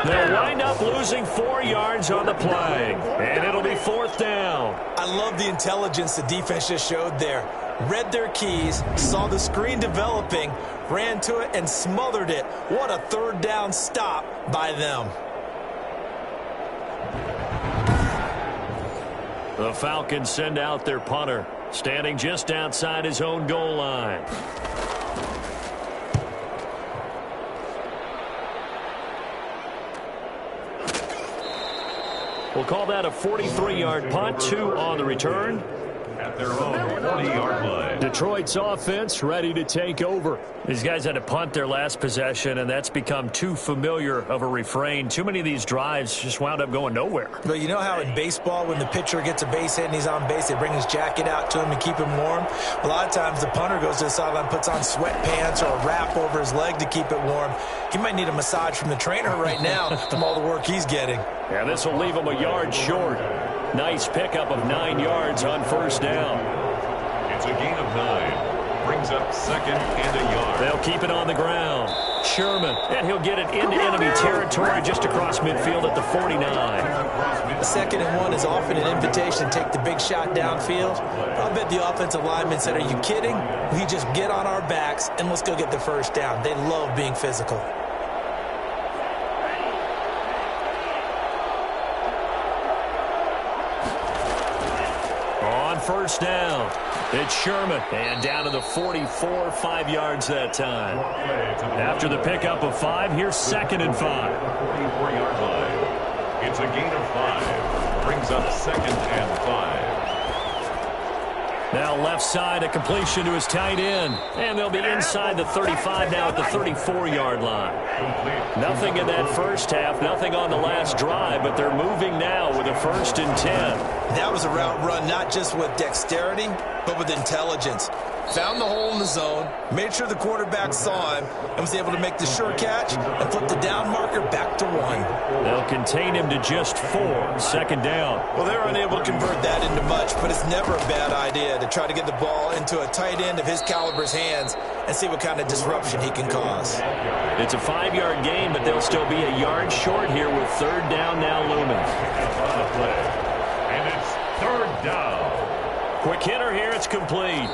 They'll wind up losing 4 yards on the play. And it'll be 4th down. I love the intelligence the defense just showed there. Read their keys, saw the screen developing, ran to it, and smothered it. What a 3rd down stop by them. The Falcons send out their punter, standing just outside his own goal line. We'll call that a 43-yard punt, 2 on the return. At their own 40-yard line. Detroit's offense ready to take over. These guys had to punt their last possession, and that's become too familiar of a refrain. Too many of these drives just wound up going nowhere. But you know how in baseball, when the pitcher gets a base hit and he's on base, they bring his jacket out to him to keep him warm? A lot of times the punter goes to the sideline, puts on sweatpants or a wrap over his leg to keep it warm. He might need a massage from the trainer right now from all the work he's getting. Yeah, this will leave him a yard short. Nice pickup of 9 yards on first down. It's a gain of 9. Brings up 2nd and a yard. They'll keep it on the ground. Sherman, and he'll get it into enemy territory just across midfield at the 49. The 2nd and 1 is often an invitation to take the big shot downfield. I'll bet the offensive lineman said, "Are you kidding? We just get on our backs and let's go get the first down." They love being physical. First down. It's Sherman, and down to the 44, 5 yards that time. After the pickup of 5, here's 2nd and 5. 44-yard line. It's a gain of 5. Brings up 2nd and 5. Now left side, a completion to his tight end. And they'll be inside the 35 now at the 34-yard line. Nothing in that first half, nothing on the last drive, but they're moving now with a 1st and 10. That was a route run not just with dexterity, but with intelligence. Found the hole in the zone, made sure the quarterback saw him, and was able to make the sure catch and flip the down marker back to 1. They'll contain him to just 4, 2nd down. Well, they're unable to convert that into much, but it's never a bad idea to try to get the ball into a tight end of his caliber's hands and see what kind of disruption he can cause. It's a 5-yard gain, but they'll still be a yard short here with 3rd down now looming. And it's 3rd down. Quick hitter here. It's complete.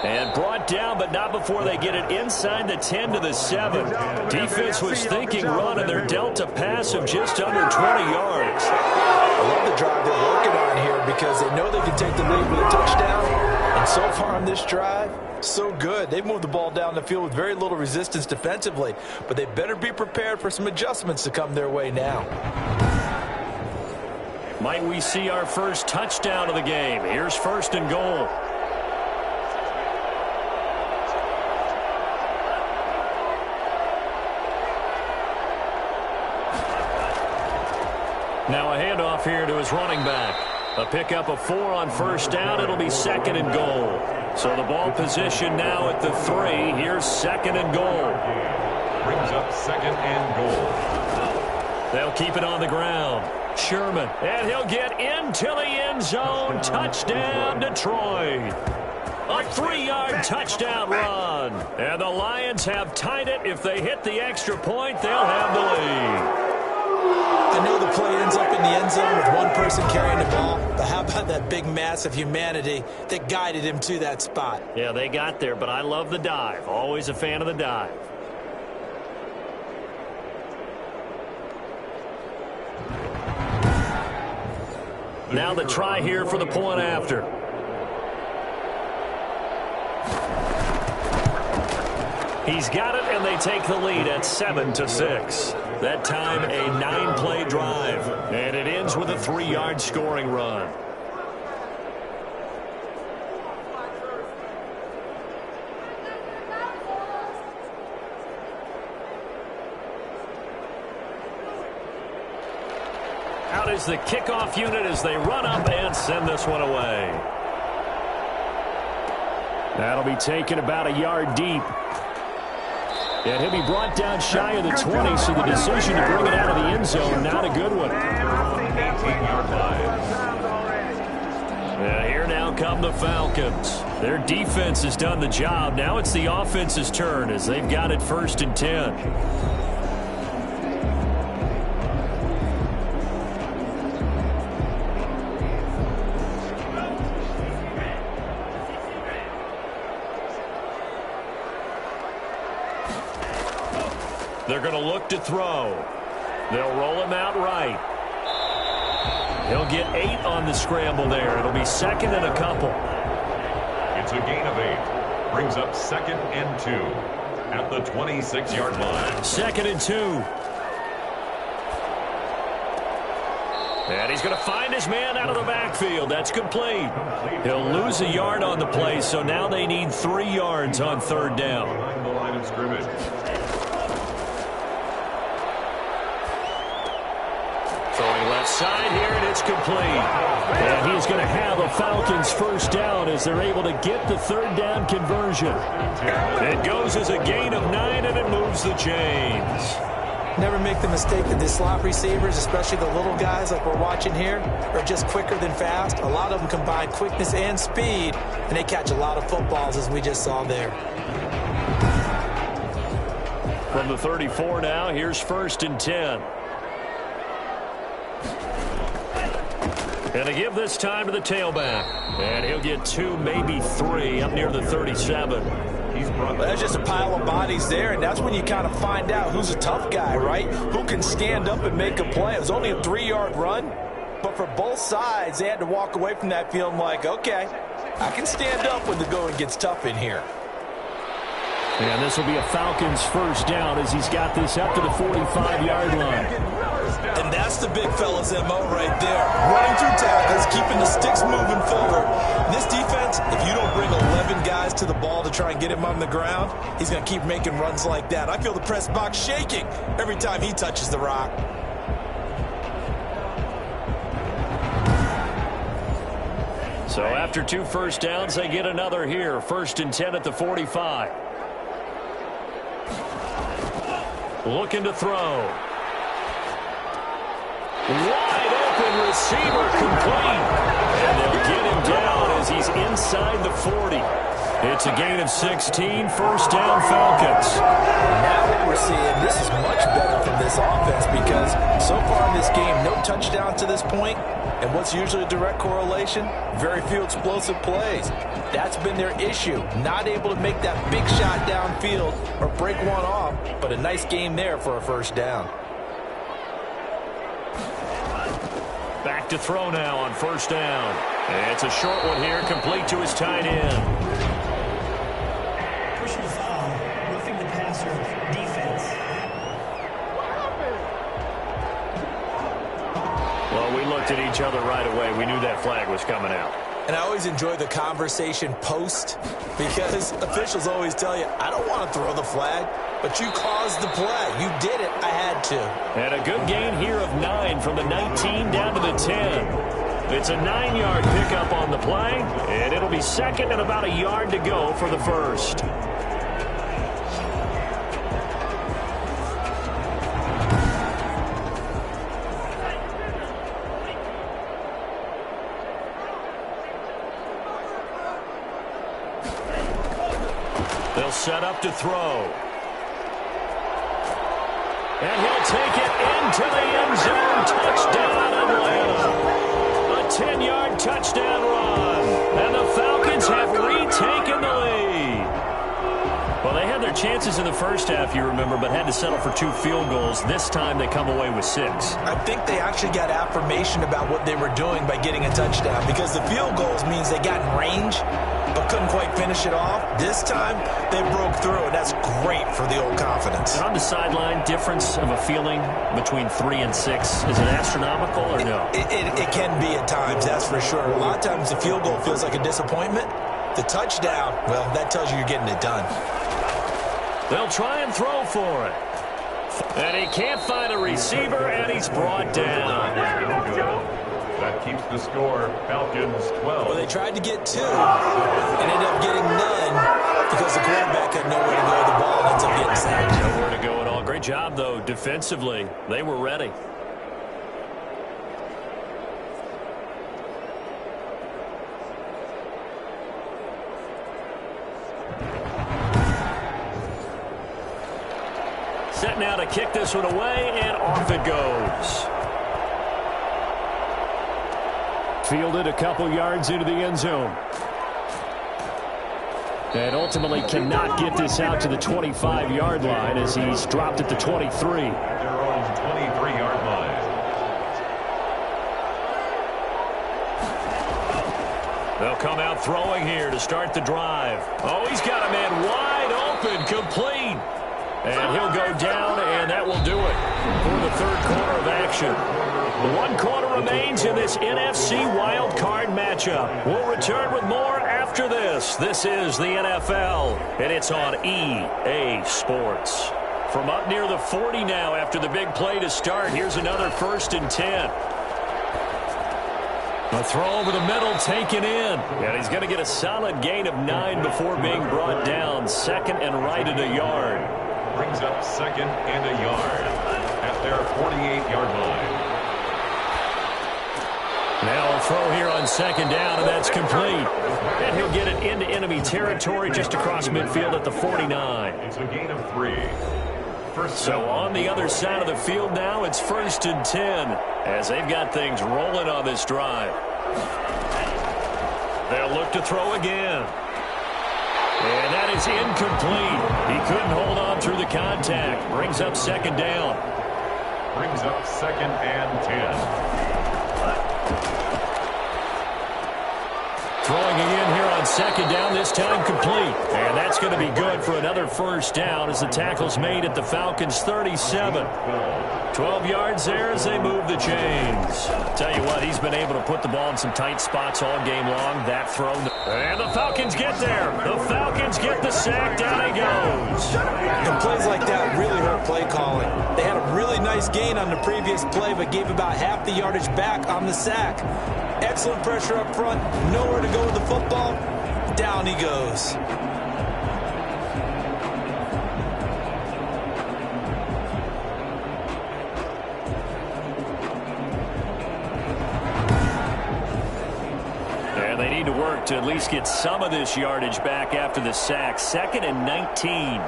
And brought down, but not before they get it inside the 10 to the 7. Defense was thinking run, and they're dealt a pass of just under 20 yards. I love the drive they're working on here because they know they can take the lead with a touchdown. And so far on this drive, so good. They've moved the ball down the field with very little resistance defensively, but they better be prepared for some adjustments to come their way now. Might we see our first touchdown of the game? Here's 1st and goal. Now a handoff here to his running back. A pickup of 4 on 1st down. It'll be 2nd and goal. So the ball position now at the 3. Here's 2nd and goal. Brings up 2nd and goal. They'll keep it on the ground. Sherman. And he'll get into the end zone. Touchdown, Detroit. A 3-yard touchdown run. And the Lions have tied it. If they hit the extra point, they'll have the lead. I know the play ends up in the end zone with one person carrying the ball, but how about that big mass of humanity that guided him to that spot? Yeah, they got there, but I love the dive. Always a fan of the dive. Now the try here for the point after. He's got it, and they take the lead at 7-6. That time, a 9-play drive. And it ends with a 3-yard scoring run. Out is the kickoff unit as they run up and send this one away. That'll be taken about a yard deep. And he'll be brought down shy of the 20, so the decision to bring it out of the end zone, not a good one. 18-yard line. And here now come the Falcons. Their defense has done the job. Now it's the offense's turn as they've got it 1st and 10. They're going to look to throw. They'll roll him out right. He'll get 8 on the scramble there. It'll be 2nd and a couple. It's a gain of 8. Brings up 2nd and 2 at the 26-yard line. 2nd and 2. And he's going to find his man out of the backfield. That's complete. He'll lose a yard on the play, so now they need 3 yards on 3rd down. Behind the line of scrimmage. Throwing left side here, and it's complete. And he's going to have a Falcons 1st down as they're able to get the 3rd down conversion. It goes as a gain of 9, and it moves the chains. Never make the mistake that the slot receivers, especially the little guys like we're watching here, are just quicker than fast. A lot of them combine quickness and speed, and they catch a lot of footballs, as we just saw there. From the 34 now, here's 1st and 10. And to give this time to the tailback. And he'll get 2, maybe 3, up near the 37. There's just a pile of bodies there, and that's when you kind of find out who's a tough guy, right? Who can stand up and make a play. It was only a 3-yard run, but for both sides, they had to walk away from that feeling like, okay, I can stand up when the going gets tough in here. And this will be a Falcons 1st down as he's got this up to the 45-yard line. And that's the big fella's MO right there. Running through tackles, keeping the sticks moving forward. And this defense, if you don't bring 11 guys to the ball to try and get him on the ground, he's going to keep making runs like that. I feel the press box shaking every time he touches the rock. So after 2 1st downs, they get another here. 1st and 10 at the 45. Looking to throw. Wide open receiver complete. And they'll get him down as he's inside the 40. It's a gain of 16, first down Falcons. Now what we're seeing, this is much better from this offense because so far in this game, no touchdowns to this point. And what's usually a direct correlation? Very few explosive plays. That's been their issue. Not able to make that big shot downfield or break one off, but a nice game there for a first down. Back to throw now on first down. It's a short one here, complete to his tight end. Personal foul, roughing the passer, defense. Well, we looked at each other right away. We knew that flag was coming out. And I always enjoy the conversation post because officials always tell you, I don't want to throw the flag, but you caused the play. You did it. I had to. And a good gain here of 9 from the 19 down to the 10. It's a 9-yard pickup on the play, and it'll be second and about a yard to go for the first. They'll set up to throw. And he'll take it into the end zone. Touchdown, Atlanta. A 10-yard touchdown run. And the Falcons have retaken the lead. Well, they had their chances in the first half, you remember, but had to settle for 2 field goals. This time they come away with 6. I think they actually got affirmation about what they were doing by getting a touchdown because the field goals means they got in range but couldn't quite finish it off. This time, they broke through, and that's great for the old confidence. And on the sideline, difference of a feeling between 3 and 6, is it astronomical or no? It can be at times, that's for sure. A lot of times the field goal feels like a disappointment. The touchdown, well, that tells you you're getting it done. They'll try and throw for it. And he can't find a receiver, and he's brought down. That keeps the score, Falcons 12. Well, they tried to get 2 and ended up getting none because the quarterback had nowhere to go with the ball and ends up getting sacked. Nowhere to go at all. Great job, though, defensively. They were ready. Set now to kick this one away, and off it goes. Fielded a couple yards into the end zone. And ultimately cannot get this out to the 25-yard line as he's dropped at the 23. Their own 23-yard line. They'll come out throwing here to start the drive. Oh, he's got a man wide open, complete. And he'll go down, and that will do it for the third quarter of action. 1 quarter remains in this NFC Wild Card matchup. We'll return with more after this. This is the NFL, and it's on EA Sports. From up near the 40 now after the big play to start, here's another 1st and 10. A throw over the middle taken in. And he's going to get a solid gain of 9 before being brought down. 2nd and right at a yard. Brings up 2nd and a yard at their 48-yard line. Now a throw here on 2nd down, and that's complete. And he'll get it into enemy territory just across midfield at the 49. It's a gain of 3. So on the other side of the field now, it's 1st and 10 as they've got things rolling on this drive. They'll look to throw again. And that is incomplete. He couldn't hold on through the contact. Brings up 2nd down. Brings up 2nd and 10. Throwing again here on 2nd down, this time complete. And that's going to be good for another 1st down as the tackle's made at the Falcons' 37. 12 yards there as they move the chains. Tell you what, he's been able to put the ball in some tight spots all game long. That throw. And the Falcons get there. The Falcons get the sack. Down he goes. And plays like that really hurt play calling. They had a really nice gain on the previous play, but gave about half the yardage back on the sack. Excellent pressure up front. Nowhere to go with the football. Down he goes. And they need to work to at least least get some of this yardage back after the sack. 2nd and 19.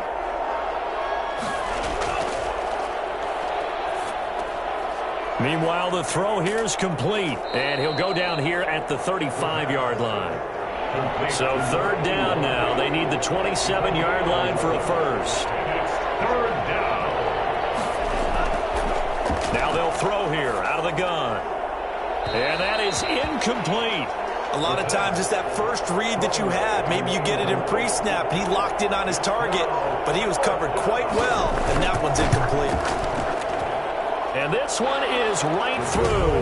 Meanwhile, the throw here is complete, and he'll go down here at the 35-yard line. So 3rd down now. They need the 27-yard line for a first. Third down. Now they'll throw here out of the gun. And that is incomplete. A lot of times it's that first read that you have. Maybe you get it in pre-snap, and he locked in on his target, but he was covered quite well, and that one's incomplete. And this one is right through.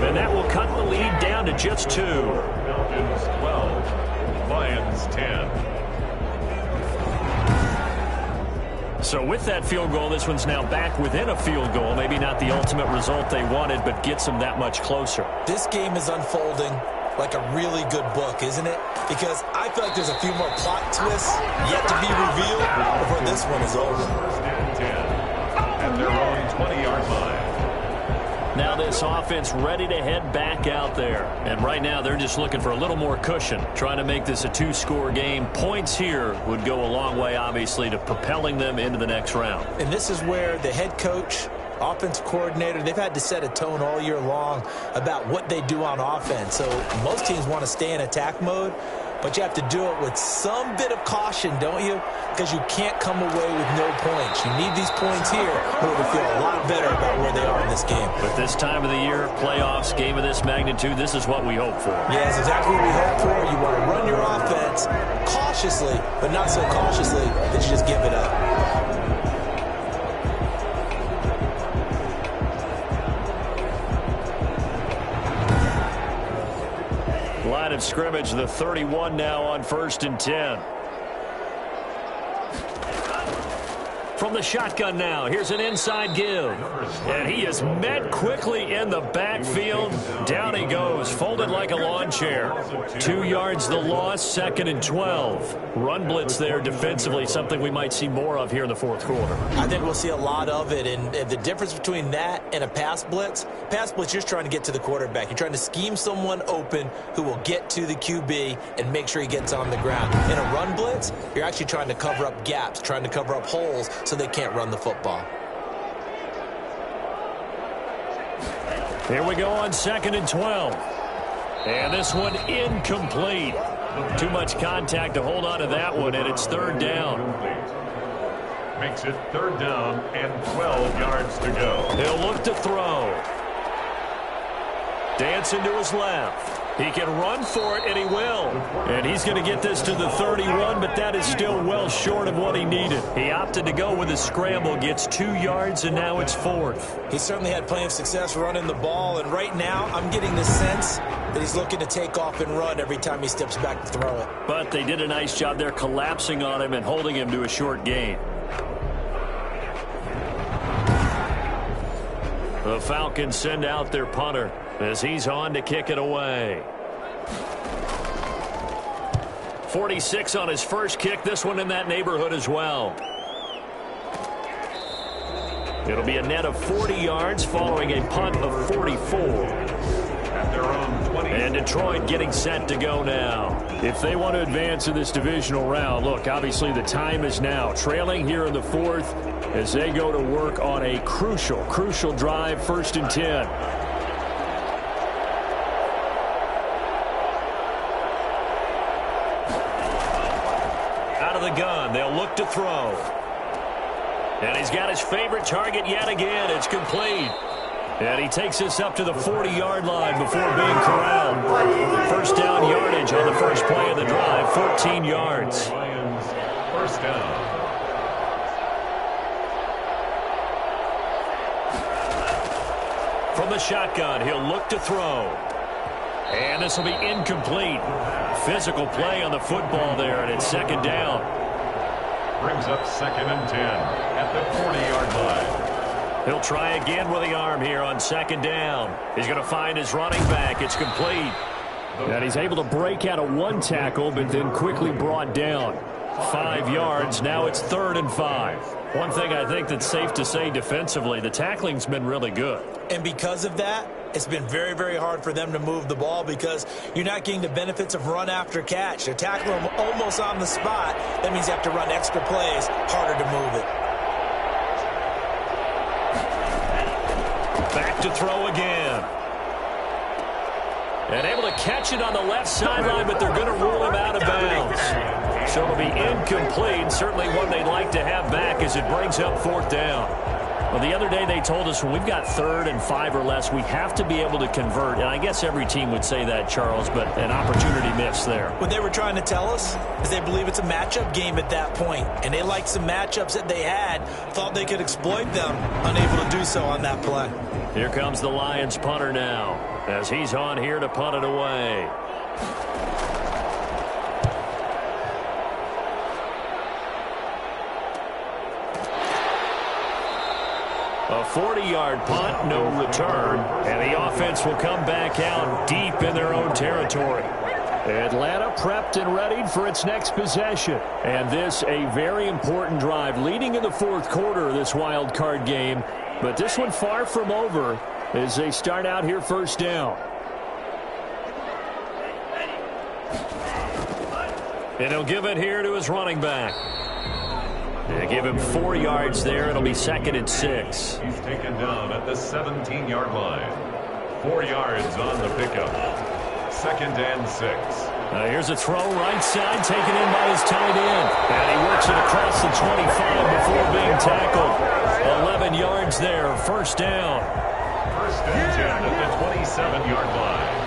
And that will cut the lead down to just 2. Falcons 12, Lions 10. So with that field goal, this one's now back within a field goal. Maybe not the ultimate result they wanted, but gets them that much closer. This game is unfolding like a really good book, isn't it? Because I feel like there's a few more plot twists yet to be revealed before this one is over. First and 10 at their own 20-yard line. Now this offense ready to head back out there. And right now they're just looking for a little more cushion, trying to make this a 2-score game. Points here would go a long way, obviously, to propelling them into the next round. And this is where the head coach, offensive coordinator, they've had to set a tone all year long about what they do on offense. So most teams want to stay in attack mode, but you have to do it with some bit of caution, don't you? Because you can't come away with no points. You need these points here in order to feel a lot better about where they are in this game. But this time of the year, playoffs, game of this magnitude, this is what we hope for. Yeah, it's exactly what we hope for. You want to run your offense cautiously, but not so cautiously that you just give it up. Line of scrimmage, the 31 now on 1st and 10. From the shotgun now, here's an inside give. And he is met quickly in the backfield. Down he goes, folded like a lawn chair. 2 yards the loss, 2nd and 12. Run blitz there defensively, something we might see more of here in the 4th quarter. I think we'll see a lot of it, and the difference between that and a pass blitz, you're just trying to get to the quarterback. You're trying to scheme someone open who will get to the QB and make sure he gets on the ground. In a run blitz, you're actually trying to cover up gaps, trying to cover up holes so they can't run the football. Here we go on 2nd and 12. And this one incomplete. Too much contact to hold on to that one, and it's 3rd down. Makes it 3rd down and 12 yards to go. He'll look to throw. Dancing to his left. He can run for it, and he will. And he's going to get this to the 31, but that is still well short of what he needed. He opted to go with a scramble, gets 2 yards, and now it's 4th. He certainly had plenty of success running the ball, and right now I'm getting the sense that he's looking to take off and run every time he steps back to throw it. But they did a nice job there collapsing on him and holding him to a short gain. The Falcons send out their punter as he's on to kick it away. 46 on his first kick. This one in that neighborhood as well. It'll be a net of 40 yards following a punt of 44. At their own 20. And Detroit getting set to go now. If they want to advance in this divisional round, look, obviously the time is now. Trailing here in the 4th as they go to work on a crucial drive, 1st and 10. Out of the gun, they'll look to throw. And he's got his favorite target yet again. It's complete. And he takes this up to the 40-yard line before being corralled. 1st down yardage on the first play of the drive, 14 yards. Lions, 1st down. From the shotgun, he'll look to throw. And this will be incomplete. Physical play on the football there, and it's 2nd down. Brings up 2nd and 10 at the 40-yard line. He'll try again with the arm here on 2nd down. He's going to find his running back. It's complete. And he's able to break out of 1 tackle, but then quickly brought down. 5 yards. Now it's 3rd and 5. One thing I think that's safe to say defensively, the tackling's been really good. And because of that, It's been very, very hard for them to move the ball because you're not getting the benefits of run after catch. They're tackling them almost on the spot. That means you have to run extra plays, harder to move it. Back to throw again. And able to catch it on the left sideline, but they're going to rule him out of bounds. So it'll be incomplete, certainly one they'd like to have back as it brings up 4th down. Well, the other day they told us when we've got 3rd and 5 or less, we have to be able to convert. And I guess every team would say that, Charles, but an opportunity missed there. What they were trying to tell us is they believe it's a matchup game at that point. And they liked some matchups that they had, thought they could exploit them, unable to do so on that play. Here comes the Lions punter now as he's on here to punt it away. A 40-yard punt, no return, and the offense will come back out deep in their own territory. Atlanta prepped and readied for its next possession. And this a very important drive leading in the 4th quarter of this wild card game. But this one far from over as they start out here 1st down. And he'll give it here to his running back. They give him 4 yards there. It'll be 2nd and 6. He's taken down at the 17-yard line. 4 yards on the pickup. 2nd and 6. Here's a throw right side taken in by his tight end. And he works it across the 25 before being tackled. 11 yards there. 1st down. 1st and 10 at the 27-yard line.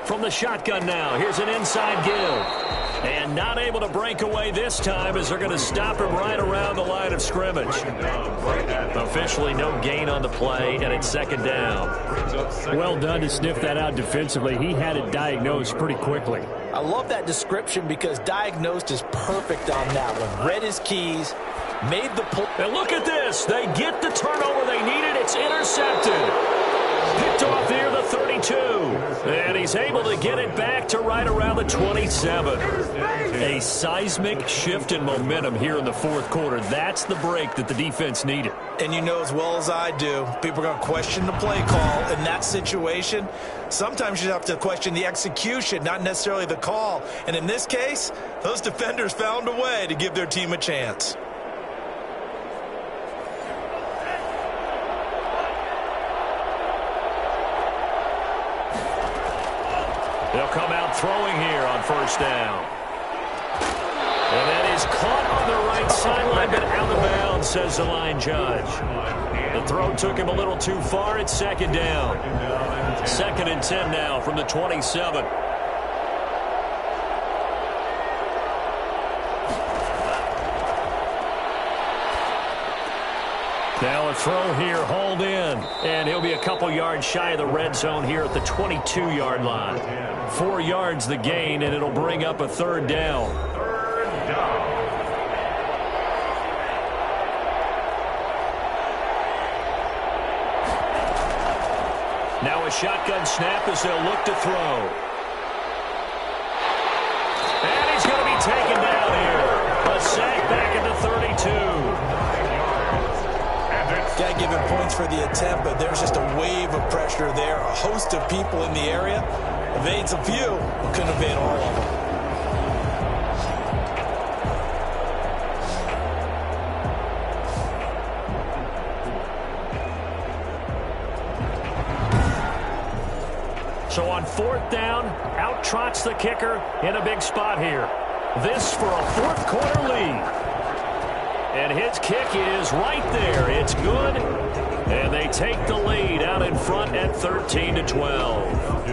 From the shotgun now, here's an inside give. And not able to break away this time as they're going to stop him right around the line of scrimmage. Officially no gain on the play, and it's 2nd down. Well done to sniff that out defensively. He had it diagnosed pretty quickly. I love that description because diagnosed is perfect on that one. Read his keys, made the pull. And look at this. They get the turnover they needed. It's intercepted. Picked off near the 32. And he's able to get it back to right around the 27. A seismic shift in momentum here in the 4th quarter. That's the break that the defense needed. And you know as well as I do, people are going to question the play call in that situation. Sometimes you have to question the execution, not necessarily the call. And in this case, those defenders found a way to give their team a chance. They'll come out throwing here on 1st down. And that is caught on the right sideline, but out of bounds, says the line judge. The throw took him a little too far. It's 2nd down. 2nd and 10 now from the 27. Now a throw here, hauled in. And he'll be a couple yards shy of the red zone here at the 22-yard line. 4 yards the gain, and it'll bring up a 3rd down. 3rd down. Now a shotgun snap as they'll look to throw. And he's going to be taken down here. A sack back at the 32. Got to give him points for the attempt, but there's just a wave of pressure there. A host of people in the area. Evades a few, but couldn't evade all of them. So on 4th down, out trots the kicker in a big spot here. This for a 4th quarter lead. And his kick is right there. It's good. And they take the lead out in front at 13-12.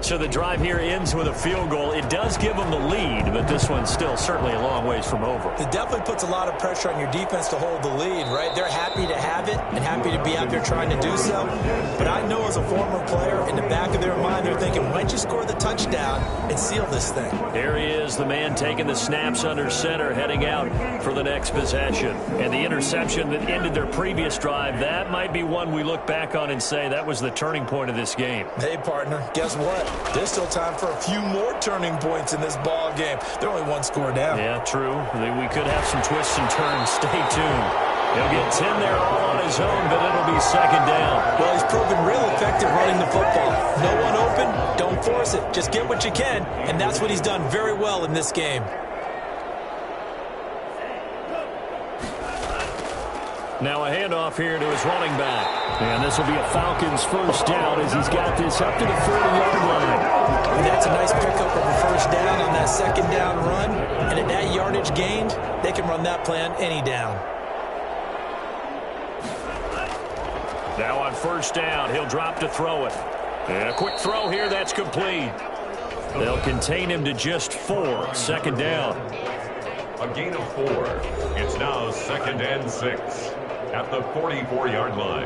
So the drive here ends with a field goal. It does give them the lead, but this one's still certainly a long ways from over. It definitely puts a lot of pressure on your defense to hold the lead, right? They're happy to have it and happy to be out there trying to do so. But I know as a former player, in the back of their mind, they're thinking, why don't you score the touchdown and seal this thing? Here he is, the man taking the snaps under center, heading out for the next possession. And the interception that ended their previous drive, that might be one we look back on and say that was the turning point of this game. Hey, partner, guess what? There's still time for a few more turning points in this ball game. They're only one score down. Yeah, true. We could have some twists and turns. Stay tuned. He'll get 10 there all on his own, but it'll be second down. Well, he's proven real effective running the football. No one open, don't force it. Just get what you can, and that's what he's done very well in this game. Now a handoff here to his running back. And this will be a Falcons first down as he's got this up to the 40-yard line. And that's a nice pickup of a first down on that second down run. And at that yardage gained, they can run that play on any down. Now on first down, he'll drop to throw it. And a quick throw here, that's complete. They'll contain him to just 4. Second down. A gain of 4. It's now 2nd and 6 at the 44-yard line.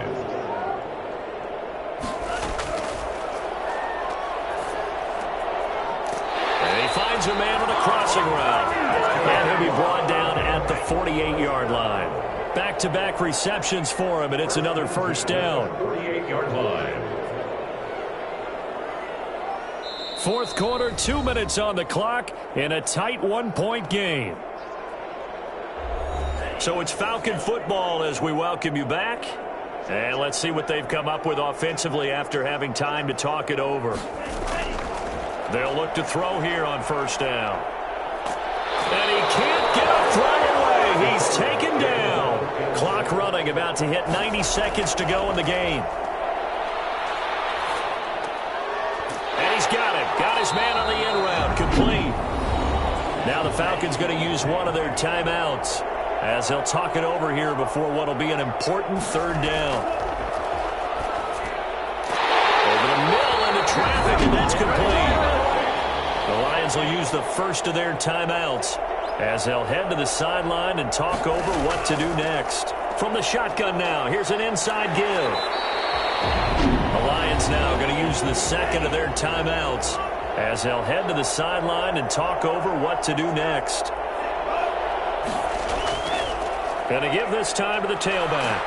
And he finds a man on a crossing route. And he'll be brought down at the 48-yard line. Back-to-back receptions for him, and it's another first down. 48-yard line. Fourth quarter, 2 minutes on the clock in a tight 1-point game. So it's Falcon football as we welcome you back. And let's see what they've come up with offensively after having time to talk it over. They'll look to throw here on first down. And he can't get a throw away. He's taken down. Clock running, about to hit 90 seconds to go in the game. And he's got it. Got his man on the end route. Complete. Now the Falcons going to use one of their timeouts as they'll talk it over here before what will be an important third down. Over the middle into traffic, and that's complete. The Lions will use the first of their timeouts as they'll head to the sideline and talk over what to do next. From the shotgun now, here's an inside give. The Lions now going to use the second of their timeouts as they'll head to the sideline and talk over what to do next. Going to give this time to the tailback.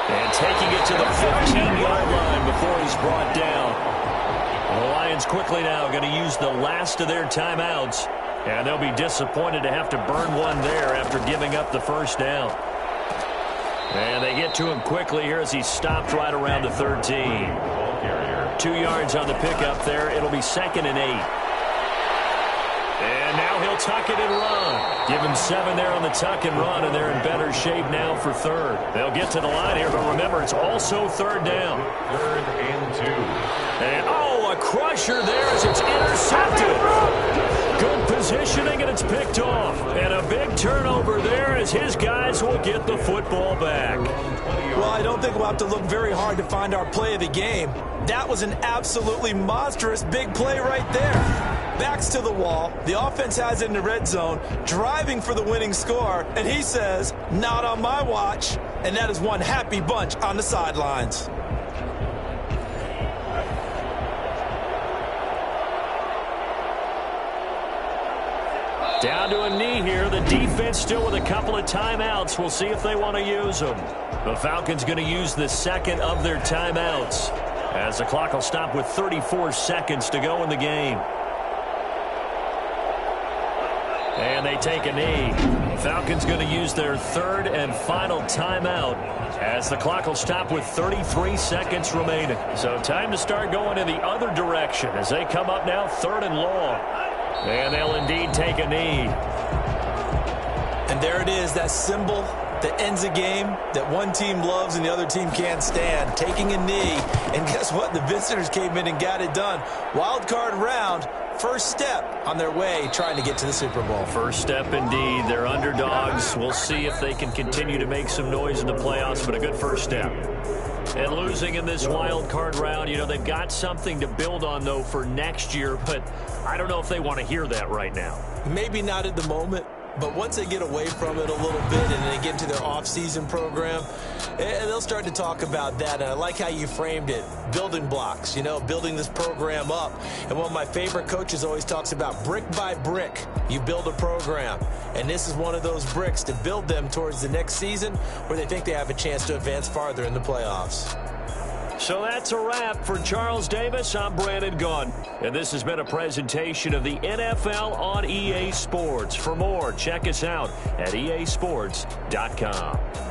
And taking it to the 15-yard line before he's brought down. The Lions quickly now going to use the last of their timeouts. And they'll be disappointed to have to burn one there after giving up the first down. And they get to him quickly here as he's stopped right around the 13. 2 yards on the pickup there. It'll be 2nd and 8. And now he'll tuck it and run. Give him 7 there on the tuck and run, and they're in better shape now for third. They'll get to the line here, but remember, it's also third down. 3rd and 2. And, a crusher there as it's intercepted. Good positioning, and it's picked off. And a big turnover there as his guys will get the football back. Well, I don't think we'll have to look very hard to find our play of the game. That was an absolutely monstrous big play right there. Backs to the wall. The offense has it in the red zone, driving for the winning score, and he says, not on my watch. And that is one happy bunch on the sidelines. Down to a knee here. The defense still with a couple of timeouts. We'll see if they want to use them. The Falcons going to use the second of their timeouts as the clock will stop with 34 seconds to go in the game. And they take a knee. Falcons going to use their third and final timeout as the clock will stop with 33 seconds remaining. So time to start going in the other direction as they come up now 3rd and long. And they'll indeed take a knee. And there it is, that symbol that ends a game that one team loves and the other team can't stand. Taking a knee. And guess what? The visitors came in and got it done. Wild card round. First step on their way trying to get to the Super Bowl. First step indeed. They're underdogs. We'll see if they can continue to make some noise in the playoffs, but a good first step. And losing in this wild card round, they've got something to build on, though, for next year, but I don't know if they want to hear that right now. Maybe not at the moment, but once they get away from it a little bit and they get into their off-season program, they'll start to talk about that. And I like how you framed it, building blocks, building this program up. And one of my favorite coaches always talks about brick by brick, you build a program. And this is one of those bricks to build them towards the next season where they think they have a chance to advance farther in the playoffs. So that's a wrap. For Charles Davis, I'm Brandon Gaudin. And this has been a presentation of the NFL on EA Sports. For more, check us out at easports.com.